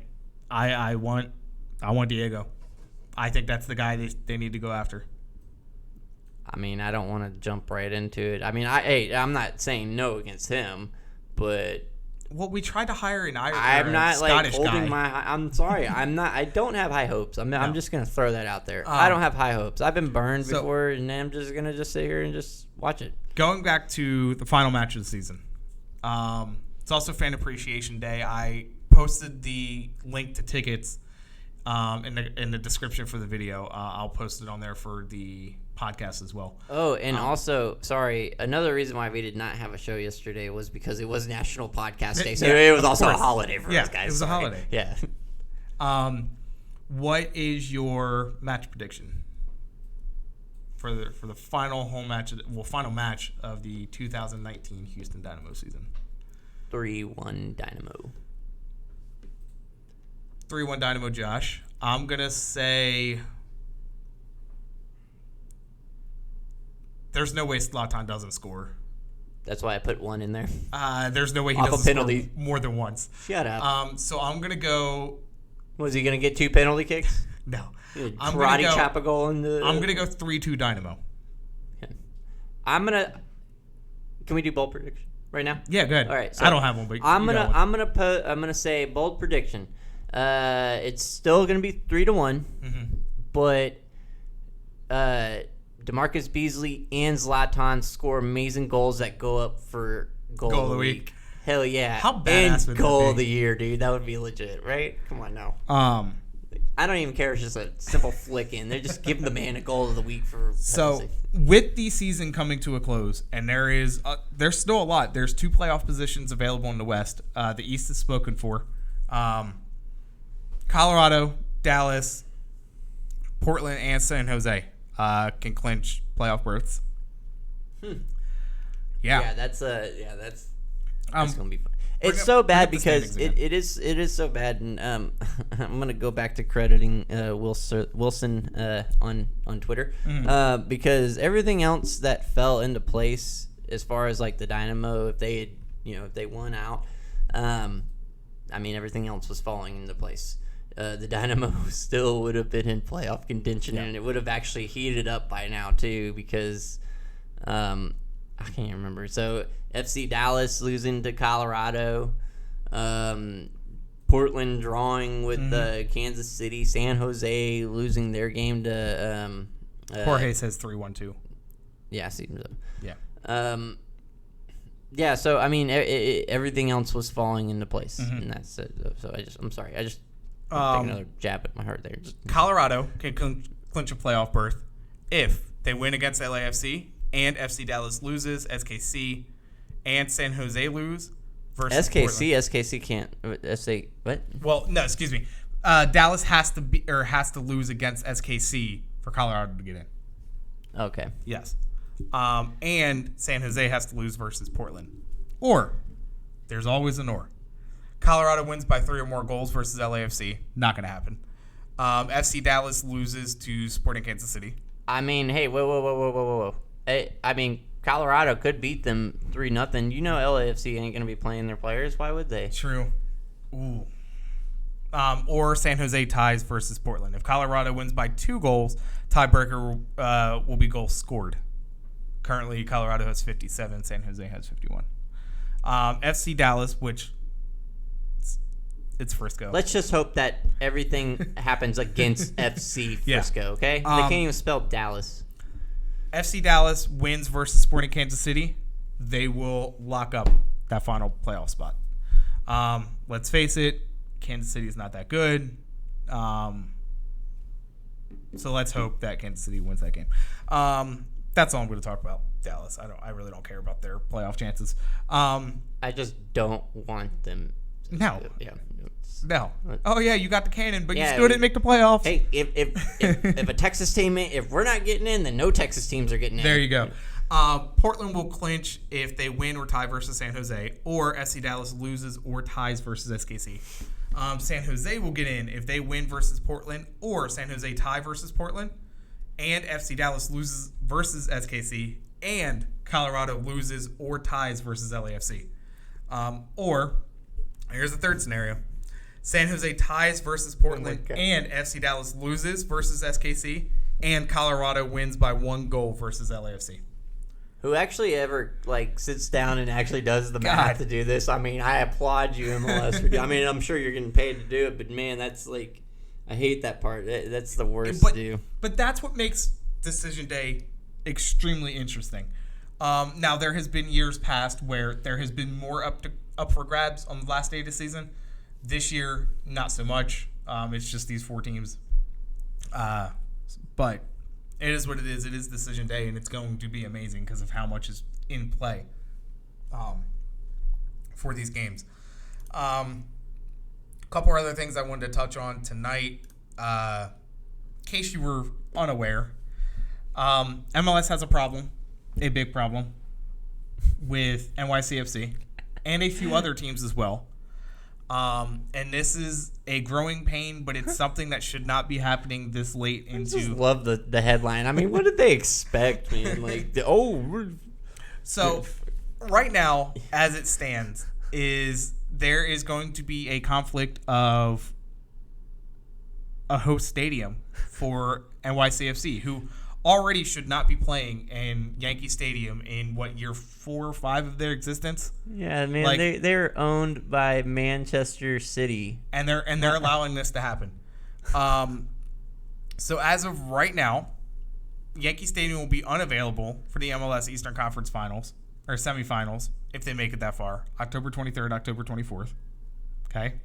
want Diego. I think that's the guy they need to go after. I mean, I don't want to jump right into it. I mean, I'm not saying no against him, but we tried to hire an Irish. I'm not Scottish like holding guy. I'm sorry. I don't have high hopes. I'm just gonna throw that out there. I don't have high hopes. I've been burned before, and I'm just gonna sit here and just watch it. Going back to the final match of the season, it's also Fan Appreciation Day. I posted the link to tickets in the description for the video. I'll post it on there for the podcast as well. Oh, and also, sorry, another reason why we did not have a show yesterday was because it was National Podcast Day, so it was also a holiday for us guys. It was a holiday. Yeah. What is your match prediction for the final final match of the 2019 Houston Dynamo season? 3-1 Dynamo. 3-1 Dynamo, Josh. I'm gonna say there's no way Zlatan doesn't score. That's why I put 1 in there. There's no way he doesn't score more than once. Shut up. So I'm gonna go. Was he gonna get 2 penalty kicks? No. I'm gonna chop a goal in the. I'm gonna go 3-2 Dynamo. Okay. Can we do bold prediction right now? Yeah, good. All right. So I don't have one, but I'm gonna say bold prediction. It's still gonna be 3-1, but DeMarcus Beasley and Zlatan score amazing goals that go up for goal of the week. Hell yeah! How badass would that goal be? Of the year, dude. That would be legit, right? Come on now. I don't even care if it's just a simple flick in. They're just giving the man a goal of the week for. So with the season coming to a close, and there's still a lot. There's 2 playoff positions available in the West. The East is spoken for. Colorado, Dallas, Portland, and San Jose can clinch playoff berths. Yeah, that's gonna be fun. It's so bad because it is so bad, and I'm gonna go back to crediting Wilson on Twitter because everything else that fell into place as far as like the Dynamo, if they won out, I mean everything else was falling into place. The Dynamo still would have been in playoff contention, and it would have actually heated up by now too because I can't remember. So FC Dallas losing to Colorado, Portland drawing with Kansas City, San Jose losing their game to Jorge says 3-1 too. Yeah, seems so. Yeah. Yeah, so I mean, everything else was falling into place, and that's it. So I'm sorry, I just take another jab at my heart there. Colorado can clinch a playoff berth if they win against LAFC and FC Dallas loses, SKC and San Jose lose versus SKC can't. What? Well, no, excuse me. Dallas has to lose against SKC for Colorado to get in. Okay. Yes. And San Jose has to lose versus Portland. Or, there's always an or. Colorado wins by 3 or more goals versus LAFC. Not going to happen. FC Dallas loses to Sporting Kansas City. I mean, hey, whoa. I mean, Colorado could beat them 3-0. You know LAFC ain't going to be playing their players. Why would they? True. Ooh. Or San Jose ties versus Portland. If Colorado wins by 2 goals, tiebreaker will be goals scored. Currently, Colorado has 57. San Jose has 51. FC Dallas, which it's Frisco. Let's just hope that everything happens against FC Frisco, okay? They can't even spell Dallas. FC Dallas wins versus Sporting Kansas City. They will lock up that final playoff spot. Let's face it, Kansas City is not that good. So let's hope that Kansas City wins that game. That's all I'm going to talk about. Dallas. I really don't care about their playoff chances. I just don't want them. No. Yeah. No. Oh yeah, you got the cannon, but you still didn't make the playoffs. Hey, if a Texas team, if we're not getting in, then no Texas teams are getting in. There you go. Portland will clinch if they win or tie versus San Jose, or FC Dallas loses or ties versus SKC. San Jose will get in if they win versus Portland, or San Jose tie versus Portland, and FC Dallas loses versus SKC, and Colorado loses or ties versus LAFC. Or here's the third scenario. San Jose ties versus Portland, and FC Dallas loses versus SKC, and Colorado wins by 1 goal versus LAFC. Who actually ever sits down and actually does the math to do this? I mean, I applaud you, MLS. I mean, I'm sure you're getting paid to do it, but man, that's I hate that part. That's the worst to do. But that's what makes Decision Day extremely interesting. Now, there has been years past where there has been more up for grabs on the last day of the season. This year, not so much. It's just these 4 teams. But it is what it is. It is Decision Day, and it's going to be amazing because of how much is in play for these games. Couple other things I wanted to touch on tonight. In case you were unaware, MLS has a big problem, with NYCFC and a few other teams as well. And this is a growing pain, but it's something that should not be happening this late into. I just love the headline. I mean, what did they expect, man? So right now, as it stands, there is going to be a conflict of a host stadium for NYCFC, who already should not be playing in Yankee Stadium in year 4 or 5 of their existence. Yeah, man, they're owned by Manchester City, and they're allowing this to happen. So as of right now, Yankee Stadium will be unavailable for the MLS Eastern Conference Finals or semifinals if they make it that far. October 23rd, October 24th. Okay.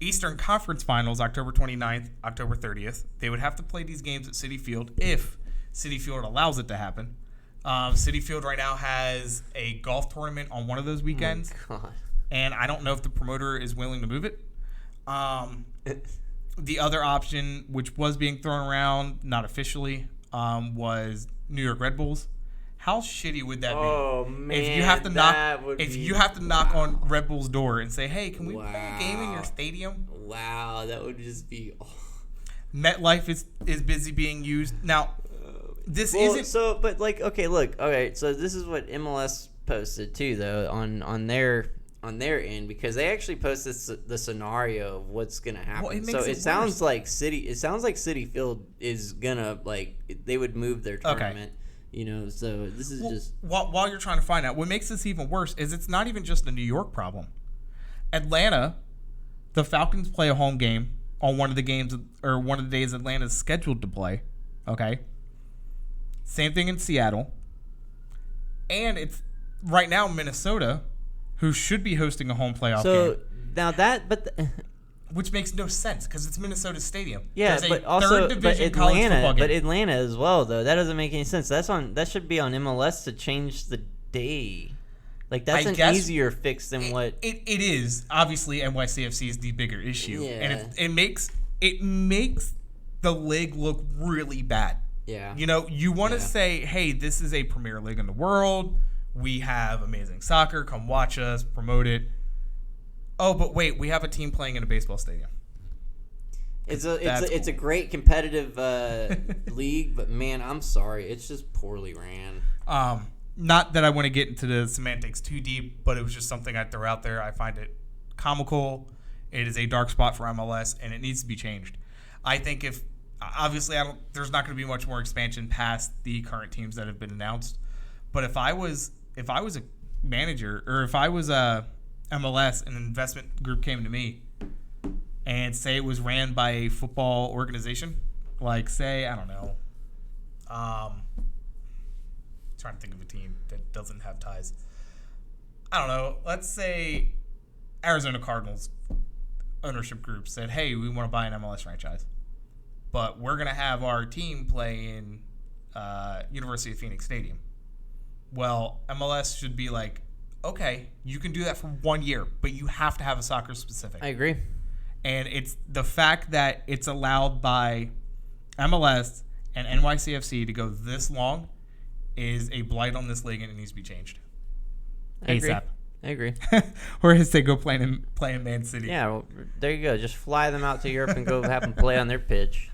Eastern Conference Finals, October 29th, October 30th. They would have to play these games at Citi Field if Citi Field allows it to happen. Citi Field right now has a golf tournament on one of those weekends. Oh my God. And I don't know if the promoter is willing to move it. The other option, which was being thrown around, not officially, was New York Red Bulls. How shitty would that be? Oh man, if you have to knock on Red Bull's door and say, "Hey, can we play a game in your stadium?" Wow, that would just be. MetLife is busy being used now. This isn't so, but so this is what MLS posted too, though, on their end, because they actually posted the scenario of what's gonna happen. Well, it sounds like Citi Field is gonna they would move their tournament. Okay. So this is just... While you're trying to find out, what makes this even worse is it's not even just a New York problem. Atlanta, the Falcons play a home game on one of the days Atlanta's scheduled to play. Okay? Same thing in Seattle. And it's right now Minnesota, who should be hosting a home playoff game. So now that, which makes no sense because it's Minnesota Stadium. Yeah, There's but also Atlanta, Atlanta as well though. That doesn't make any sense. That should be on MLS to change the day. Like that's an easier fix than what it is. Obviously, NYCFC is the bigger issue, and it makes the league look really bad. Yeah, you want to say, hey, this is a premier league in the world. We have amazing soccer. Come watch us, promote it. Oh, but wait, we have a team playing in a baseball stadium. It's a great competitive league, but man, I'm sorry, it's just poorly ran. Not that I want to get into the semantics too deep, but it was just something I threw out there. I find it comical. It is a dark spot for MLS, and it needs to be changed. I think there's not going to be much more expansion past the current teams that have been announced. But if I was a manager, or if I was a MLS, an investment group came to me and say it was ran by a football organization, like say, I don't know, trying to think of a team that doesn't have ties. I don't know, let's say Arizona Cardinals ownership group said, hey, we want to buy an MLS franchise, but we're going to have our team play in University of Phoenix Stadium. Well, MLS should be like, okay, you can do that for 1 year, but you have to have a soccer specific. I agree. And it's the fact that it's allowed by MLS and NYCFC to go this long is a blight on this league, and it needs to be changed. ASAP. I agree. Or as they go play in Man City. Yeah, well, there you go. Just fly them out to Europe and go have them play on their pitch.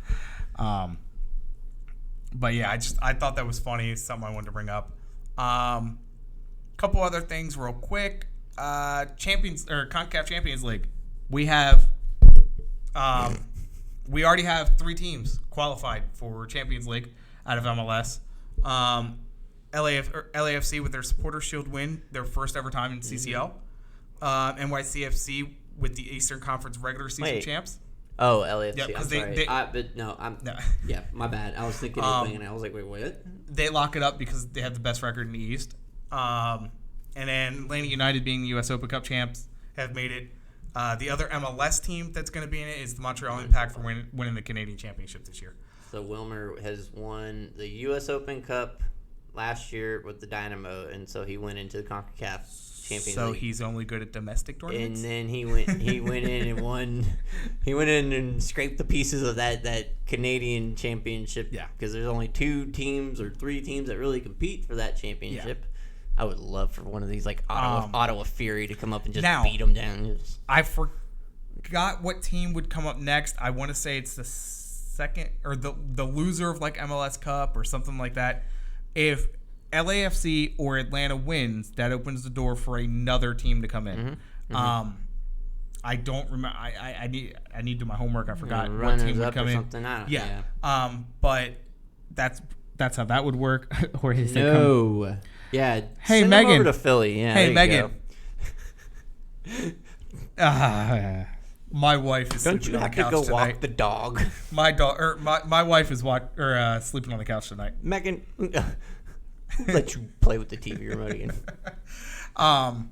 But yeah, I thought that was funny. It's something I wanted to bring up. Couple other things real quick. CONCACAF Champions League. We already have 3 teams qualified for Champions League out of MLS. LAFC with their Supporter Shield win, their first ever time in CCL. NYCFC with the Eastern Conference regular season champs. Oh, LAFC. Yep, I'm sorry. Yeah, my bad. I was thinking anything, and I was like, wait, what? They lock it up because they have the best record in the East. And then Atlanta United, being the U.S. Open Cup champs, have made it. The other MLS team that's going to be in it is the Montreal Impact for winning the Canadian Championship this year. So Wilmer has won the U.S. Open Cup last year with the Dynamo, and so he went into the CONCACAF Champions League. So he's only good at domestic tournaments? And then he went in and won. He went in and scraped the pieces of that Canadian championship. Yeah. Because there's only 2 teams or 3 teams that really compete for that championship. Yeah. I would love for one of these like Ottawa Fury to come up and just beat them down. I forgot what team would come up next. I want to say it's the second or the loser of like MLS Cup or something like that. If LAFC or Atlanta wins, that opens the door for another team to come in. Mm-hmm. I don't remember. I need to do my homework. I forgot what team would come in. Yeah. But that's how that would work. Or is no. Yeah. Hey, send Megan. Them over to Philly. Yeah. Hey, Megan. My wife is sleeping on the couch tonight. Don't you have to go walk the dog? My wife is sleeping on the couch tonight. Megan, let you play with the TV remote again. I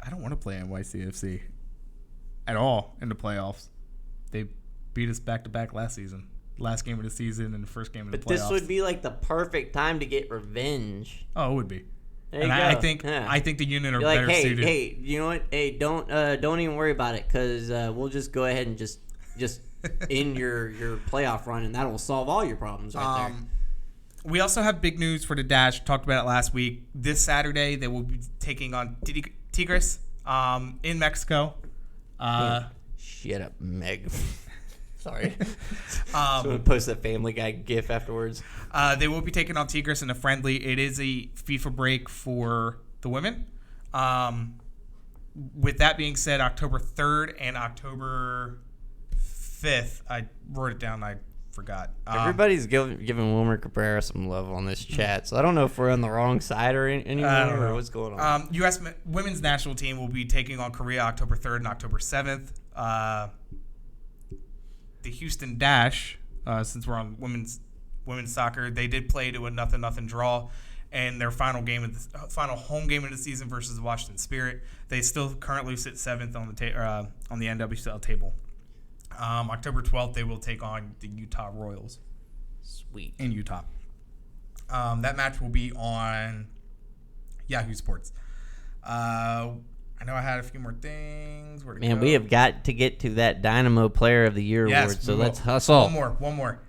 don't want to play NYCFC at all in the playoffs. They beat us back-to-back last season. Last game of the season and the first game of the playoffs. But this would be like the perfect time to get revenge. Oh, it would be. I think the Union are better suited. Hey, you know what? Hey, don't even worry about it because we'll just go ahead and just end your playoff run, and that will solve all your problems right there. We also have big news for the Dash. Talked about it last week. This Saturday, they will be taking on Tigres in Mexico. Shut up, Meg. Sorry. So post that Family Guy gif afterwards. They will be taking on Tigres in a friendly. It is a FIFA break for the women. With that being said, October 3rd and October 5th, I wrote it down. I forgot. Everybody's giving Wilmer Cabrera some love on this chat, so I don't know if we're on the wrong side or anymore or what's going on. U.S. women's national team will be taking on Korea October 3rd and October 7th. The Houston Dash, since we're on women's soccer, they did play to a 0-0 draw and their final home game of the season versus the Washington Spirit. They still currently sit 7th on the NWSL table. October 12th, they will take on the Utah Royals. Sweet. In Utah. That match will be on Yahoo Sports. I know I had a few more things. We have got to get to that Dynamo Player of the Year award, so let's hustle. One more.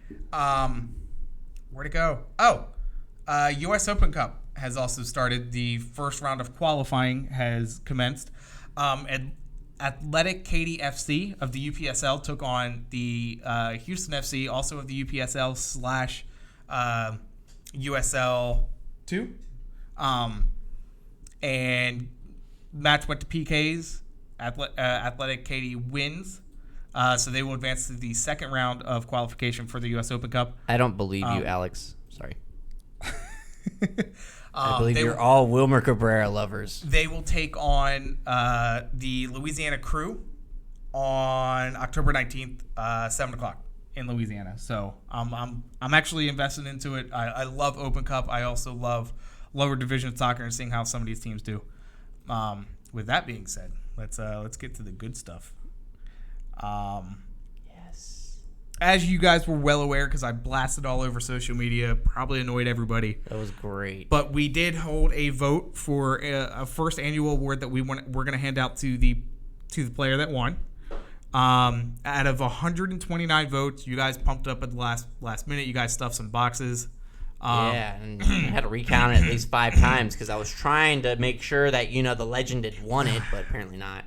Where'd it go? U.S. Open Cup has also started. The first round of qualifying has commenced. Athletic Katy FC of the UPSL took on the Houston FC, also of the UPSL / USL 2. And match went to PKs. Athletic Katy wins. So they will advance to the second round of qualification for the U.S. Open Cup. I don't believe you, Alex. Sorry. I believe you're all Wilmer Cabrera lovers. They will take on the Louisiana Crew on October 19th, 7 o'clock in Louisiana. So I'm actually invested into it. I love Open Cup. I also love lower division soccer and seeing how some of these teams do. With that being said, let's get to the good stuff. Yes. As you guys were well aware, because I blasted all over social media, probably annoyed everybody. That was great. But we did hold a vote for a first annual award that we're going to hand out to the player that won. Out of 129 votes, you guys pumped up at the last minute. You guys stuffed some boxes. And I had to recount it at least 5 times because I was trying to make sure that the legend had won it, but apparently not.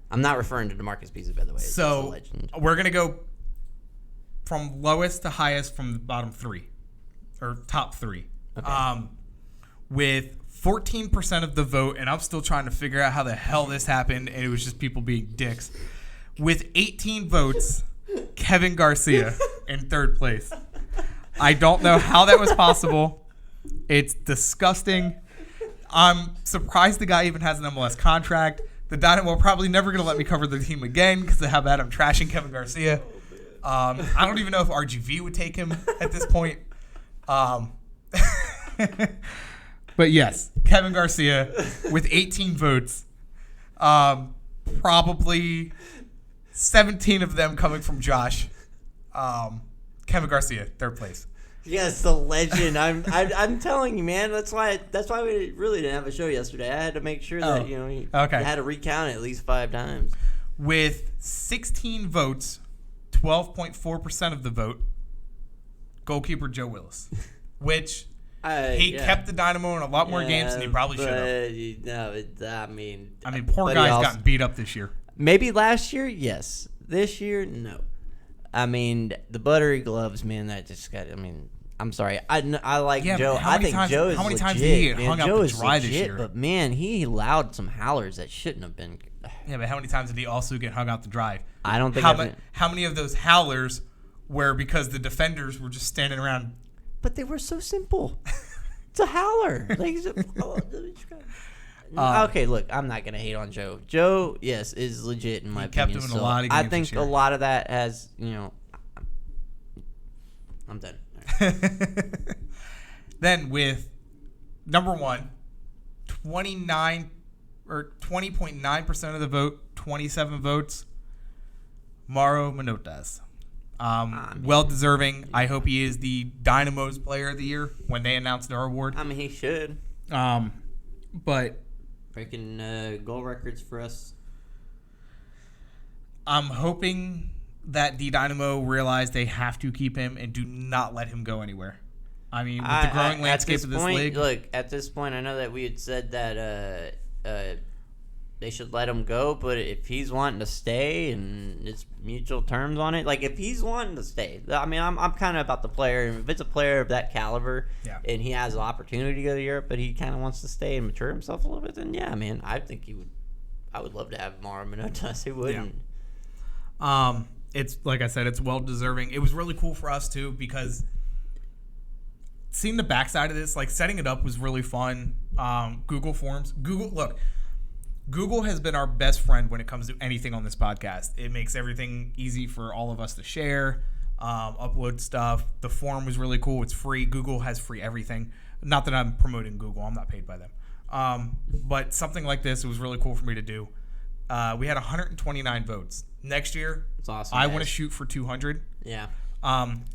I'm not referring to DeMarcus Beasley, by the way. It's so legend. We're gonna go from lowest to highest from the bottom 3 or top 3. Okay. With 14% of the vote, and I'm still trying to figure out how the hell this happened, and it was just people being dicks. With 18 votes, Kevin Garcia in 3rd place. I don't know how that was possible. It's disgusting. I'm surprised the guy even has an MLS contract. The Dynamo are probably never going to let me cover the team again because of how bad I'm trashing Kevin Garcia. I don't even know if RGV would take him at this point. But yes, Kevin Garcia with 18 votes. Probably 17 of them coming from Josh. Kevin Garcia, 3rd place. Yes, the legend. I'm telling you, man. That's why we really didn't have a show yesterday. I had to make sure that you had to recount it at least 5 times. With 16 votes, 12.4% of the vote, goalkeeper Joe Willis, which he kept the Dynamo in a lot more games than he probably should have. Poor guy's gotten beat up this year. Maybe last year, yes. This year, no. The buttery gloves, man, that just got, I'm sorry. I like Joe. I think Joe is legit. How many times did he get hung out to dry this year? But, man, he allowed some howlers that shouldn't have been. Yeah, but how many times did he also get hung out to dry? I don't think how many of those howlers were because the defenders were just standing around? But they were so simple. It's a howler. Okay, look, I'm not going to hate on Joe. Joe, yes, is legit in my opinion. Kept him in a lot of games I think a lot of that has, I'm done. Right. Then with number 1, 20.9% of the vote, 27 votes, Mauro Manotas. Well deserving. I hope he is the Dynamo's Player of the Year when they announce their award. He should. But breaking goal records for us. I'm hoping that the Dynamo realize they have to keep him and do not let him go anywhere. With the growing landscape of this league. Look, at this point, I know that we had said that they should let him go, but if he's wanting to stay and it's mutual terms on it, if he's wanting to stay, I'm kind of about the player. And if it's a player of that caliber and he has the opportunity to go to Europe, but he kind of wants to stay and mature himself a little bit, then yeah, man, I think he would. I would love to have Mauro Manotas. Who wouldn't? Yeah. It's like I said, it's well deserving. It was really cool for us too because seeing the backside of this, setting it up was really fun. Google Forms, Google has been our best friend when it comes to anything on this podcast. It makes everything easy for all of us to share. upload stuff. The forum was really cool. It's free. Google has free everything. Not that I'm promoting Google. I'm not paid by them. But something like this, it was really cool for me to do. We had 129 votes. Next year, it's awesome, I want to shoot for 200. Yeah.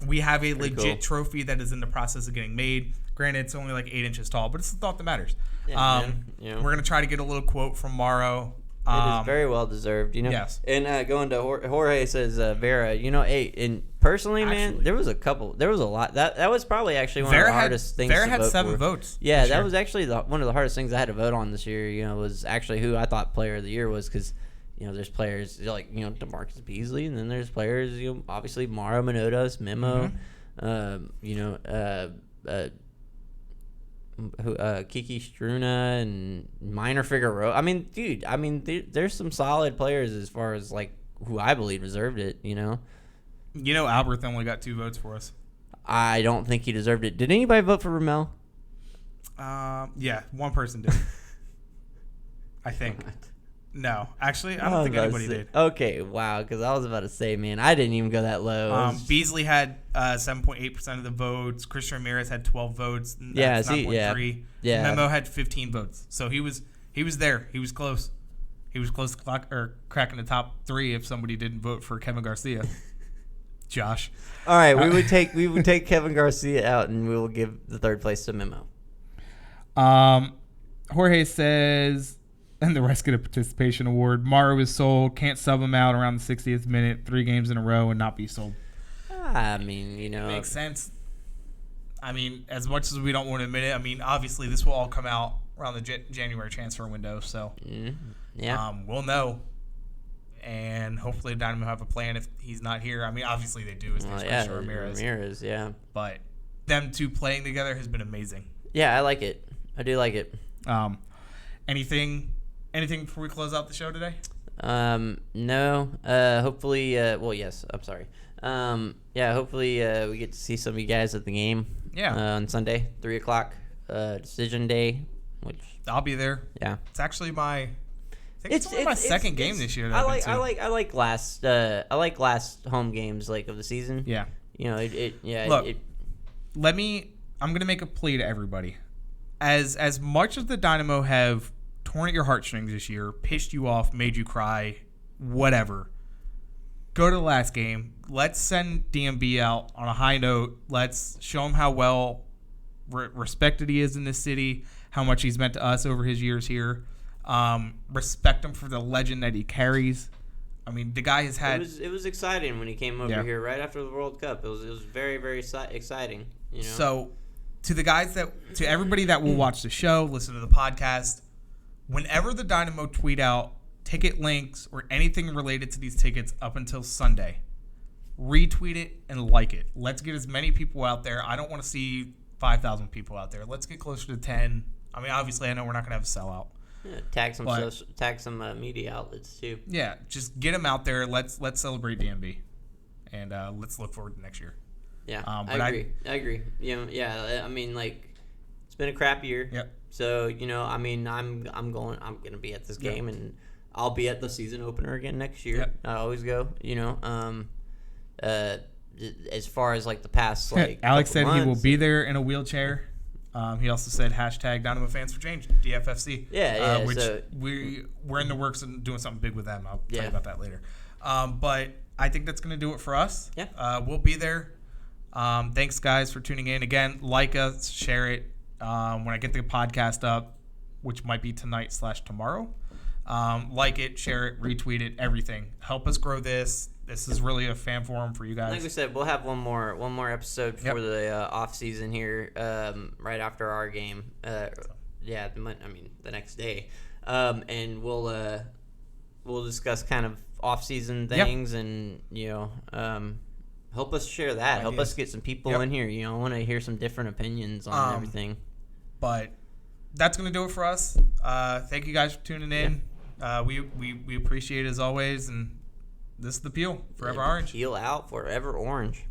We have a Pretty legit cool. trophy that is in the process of getting made. Granted, it's only like 8 inches tall, but it's the thought that matters. Yeah, We're going to try to get a little quote from Morrow. It is very well deserved, Yes. And going to Jorge says, Vera, and personally, man, there was a lot. That was probably actually one of the hardest things. Vera to had vote 7 for. votes. Yeah, that was actually one of the hardest things I had to vote on this year. Was actually who I thought player of the year was, because there's players like DeMarcus Beasley, and then there's players obviously Mauro Manotas, Memo, Kiki Struna and Minor Figueroa. I mean, dude, there's some solid players as far as like who I believe deserved it. Albert only got 2 votes for us. I don't think he deserved it. Did anybody vote for Ramel? Yeah, one person did. I think. No, actually, I don't think anybody did. Okay, wow, because I was about to say, man, I didn't even go that low. Beasley had 7.8% of the votes. Christian Ramirez had 12 votes. Yeah, That's 9.3. Yeah. Memo had 15 votes. So he was there. He was close. He was close to cracking the top 3 if somebody didn't vote for Kevin Garcia. Josh. All right, we would take Kevin Garcia out, and we will give the 3rd place to Memo. Jorge says, and the rest get a participation award. Morrow is sold. Can't sub him out around the 60th minute, 3 games in a row, and not be sold. I mean, It makes sense. I mean, as much as we don't want to admit it, obviously this will all come out around the January transfer window, so we'll know. And hopefully Dynamo have a plan if he's not here. Obviously they do. Christian Ramirez, yeah. But them 2 playing together has been amazing. Yeah, I like it. I do like it. Anything before we close out the show today? No. Hopefully, yes. I'm sorry. Hopefully we get to see some of you guys at the game. Yeah. On Sunday, 3:00, decision day, which I'll be there. Yeah. It's actually my second game this year. I like last home games of the season. Yeah. Look, I'm gonna make a plea to everybody. As much as the Dynamo have torn at your heartstrings this year, pissed you off, made you cry, whatever, go to the last game. Let's send DMB out on a high note. Let's show him how well respected he is in this city, how much he's meant to us over his years here. Respect him for the legend that he carries. The guy has had... It was exciting when he came over here right after the World Cup. It was very, very exciting. So, to everybody that will watch the show, listen to the podcast, whenever the Dynamo tweet out ticket links or anything related to these tickets up until Sunday, retweet it and like it. Let's get as many people out there. I don't want to see 5,000 people out there. Let's get closer to 10. Obviously, I know we're not going to have a sellout. Yeah, tag some media outlets too. Yeah, just get them out there. Let's celebrate DMB, and let's look forward to next year. Yeah, I agree. It's been a crap year. Yep. So I'm gonna be at this game, and I'll be at the season opener again next year. Yep. I always go. As far as the past Alex said months, he will be there in a wheelchair. He also said hashtag Dynamo Fans for Change, DFFC. Yeah. Which we're in the works and doing something big with them. I'll tell you about that later. But I think that's going to do it for us. Yeah. We'll be there. Thanks, guys, for tuning in. Again, like us, share it. When I get the podcast up, which might be tonight/tomorrow, like it, share it, retweet it, everything. Help us grow this. This is really a fan forum for you guys. Like we said, we'll have one more episode for the off season here, right after our game. The next day, and we'll discuss kind of off season things, and help us share that. Help us get some people in here. I want to hear some different opinions on everything. But that's gonna do it for us. Thank you guys for tuning in. We appreciate it as always, and this is the Peel. Forever Orange. Peel out, forever orange.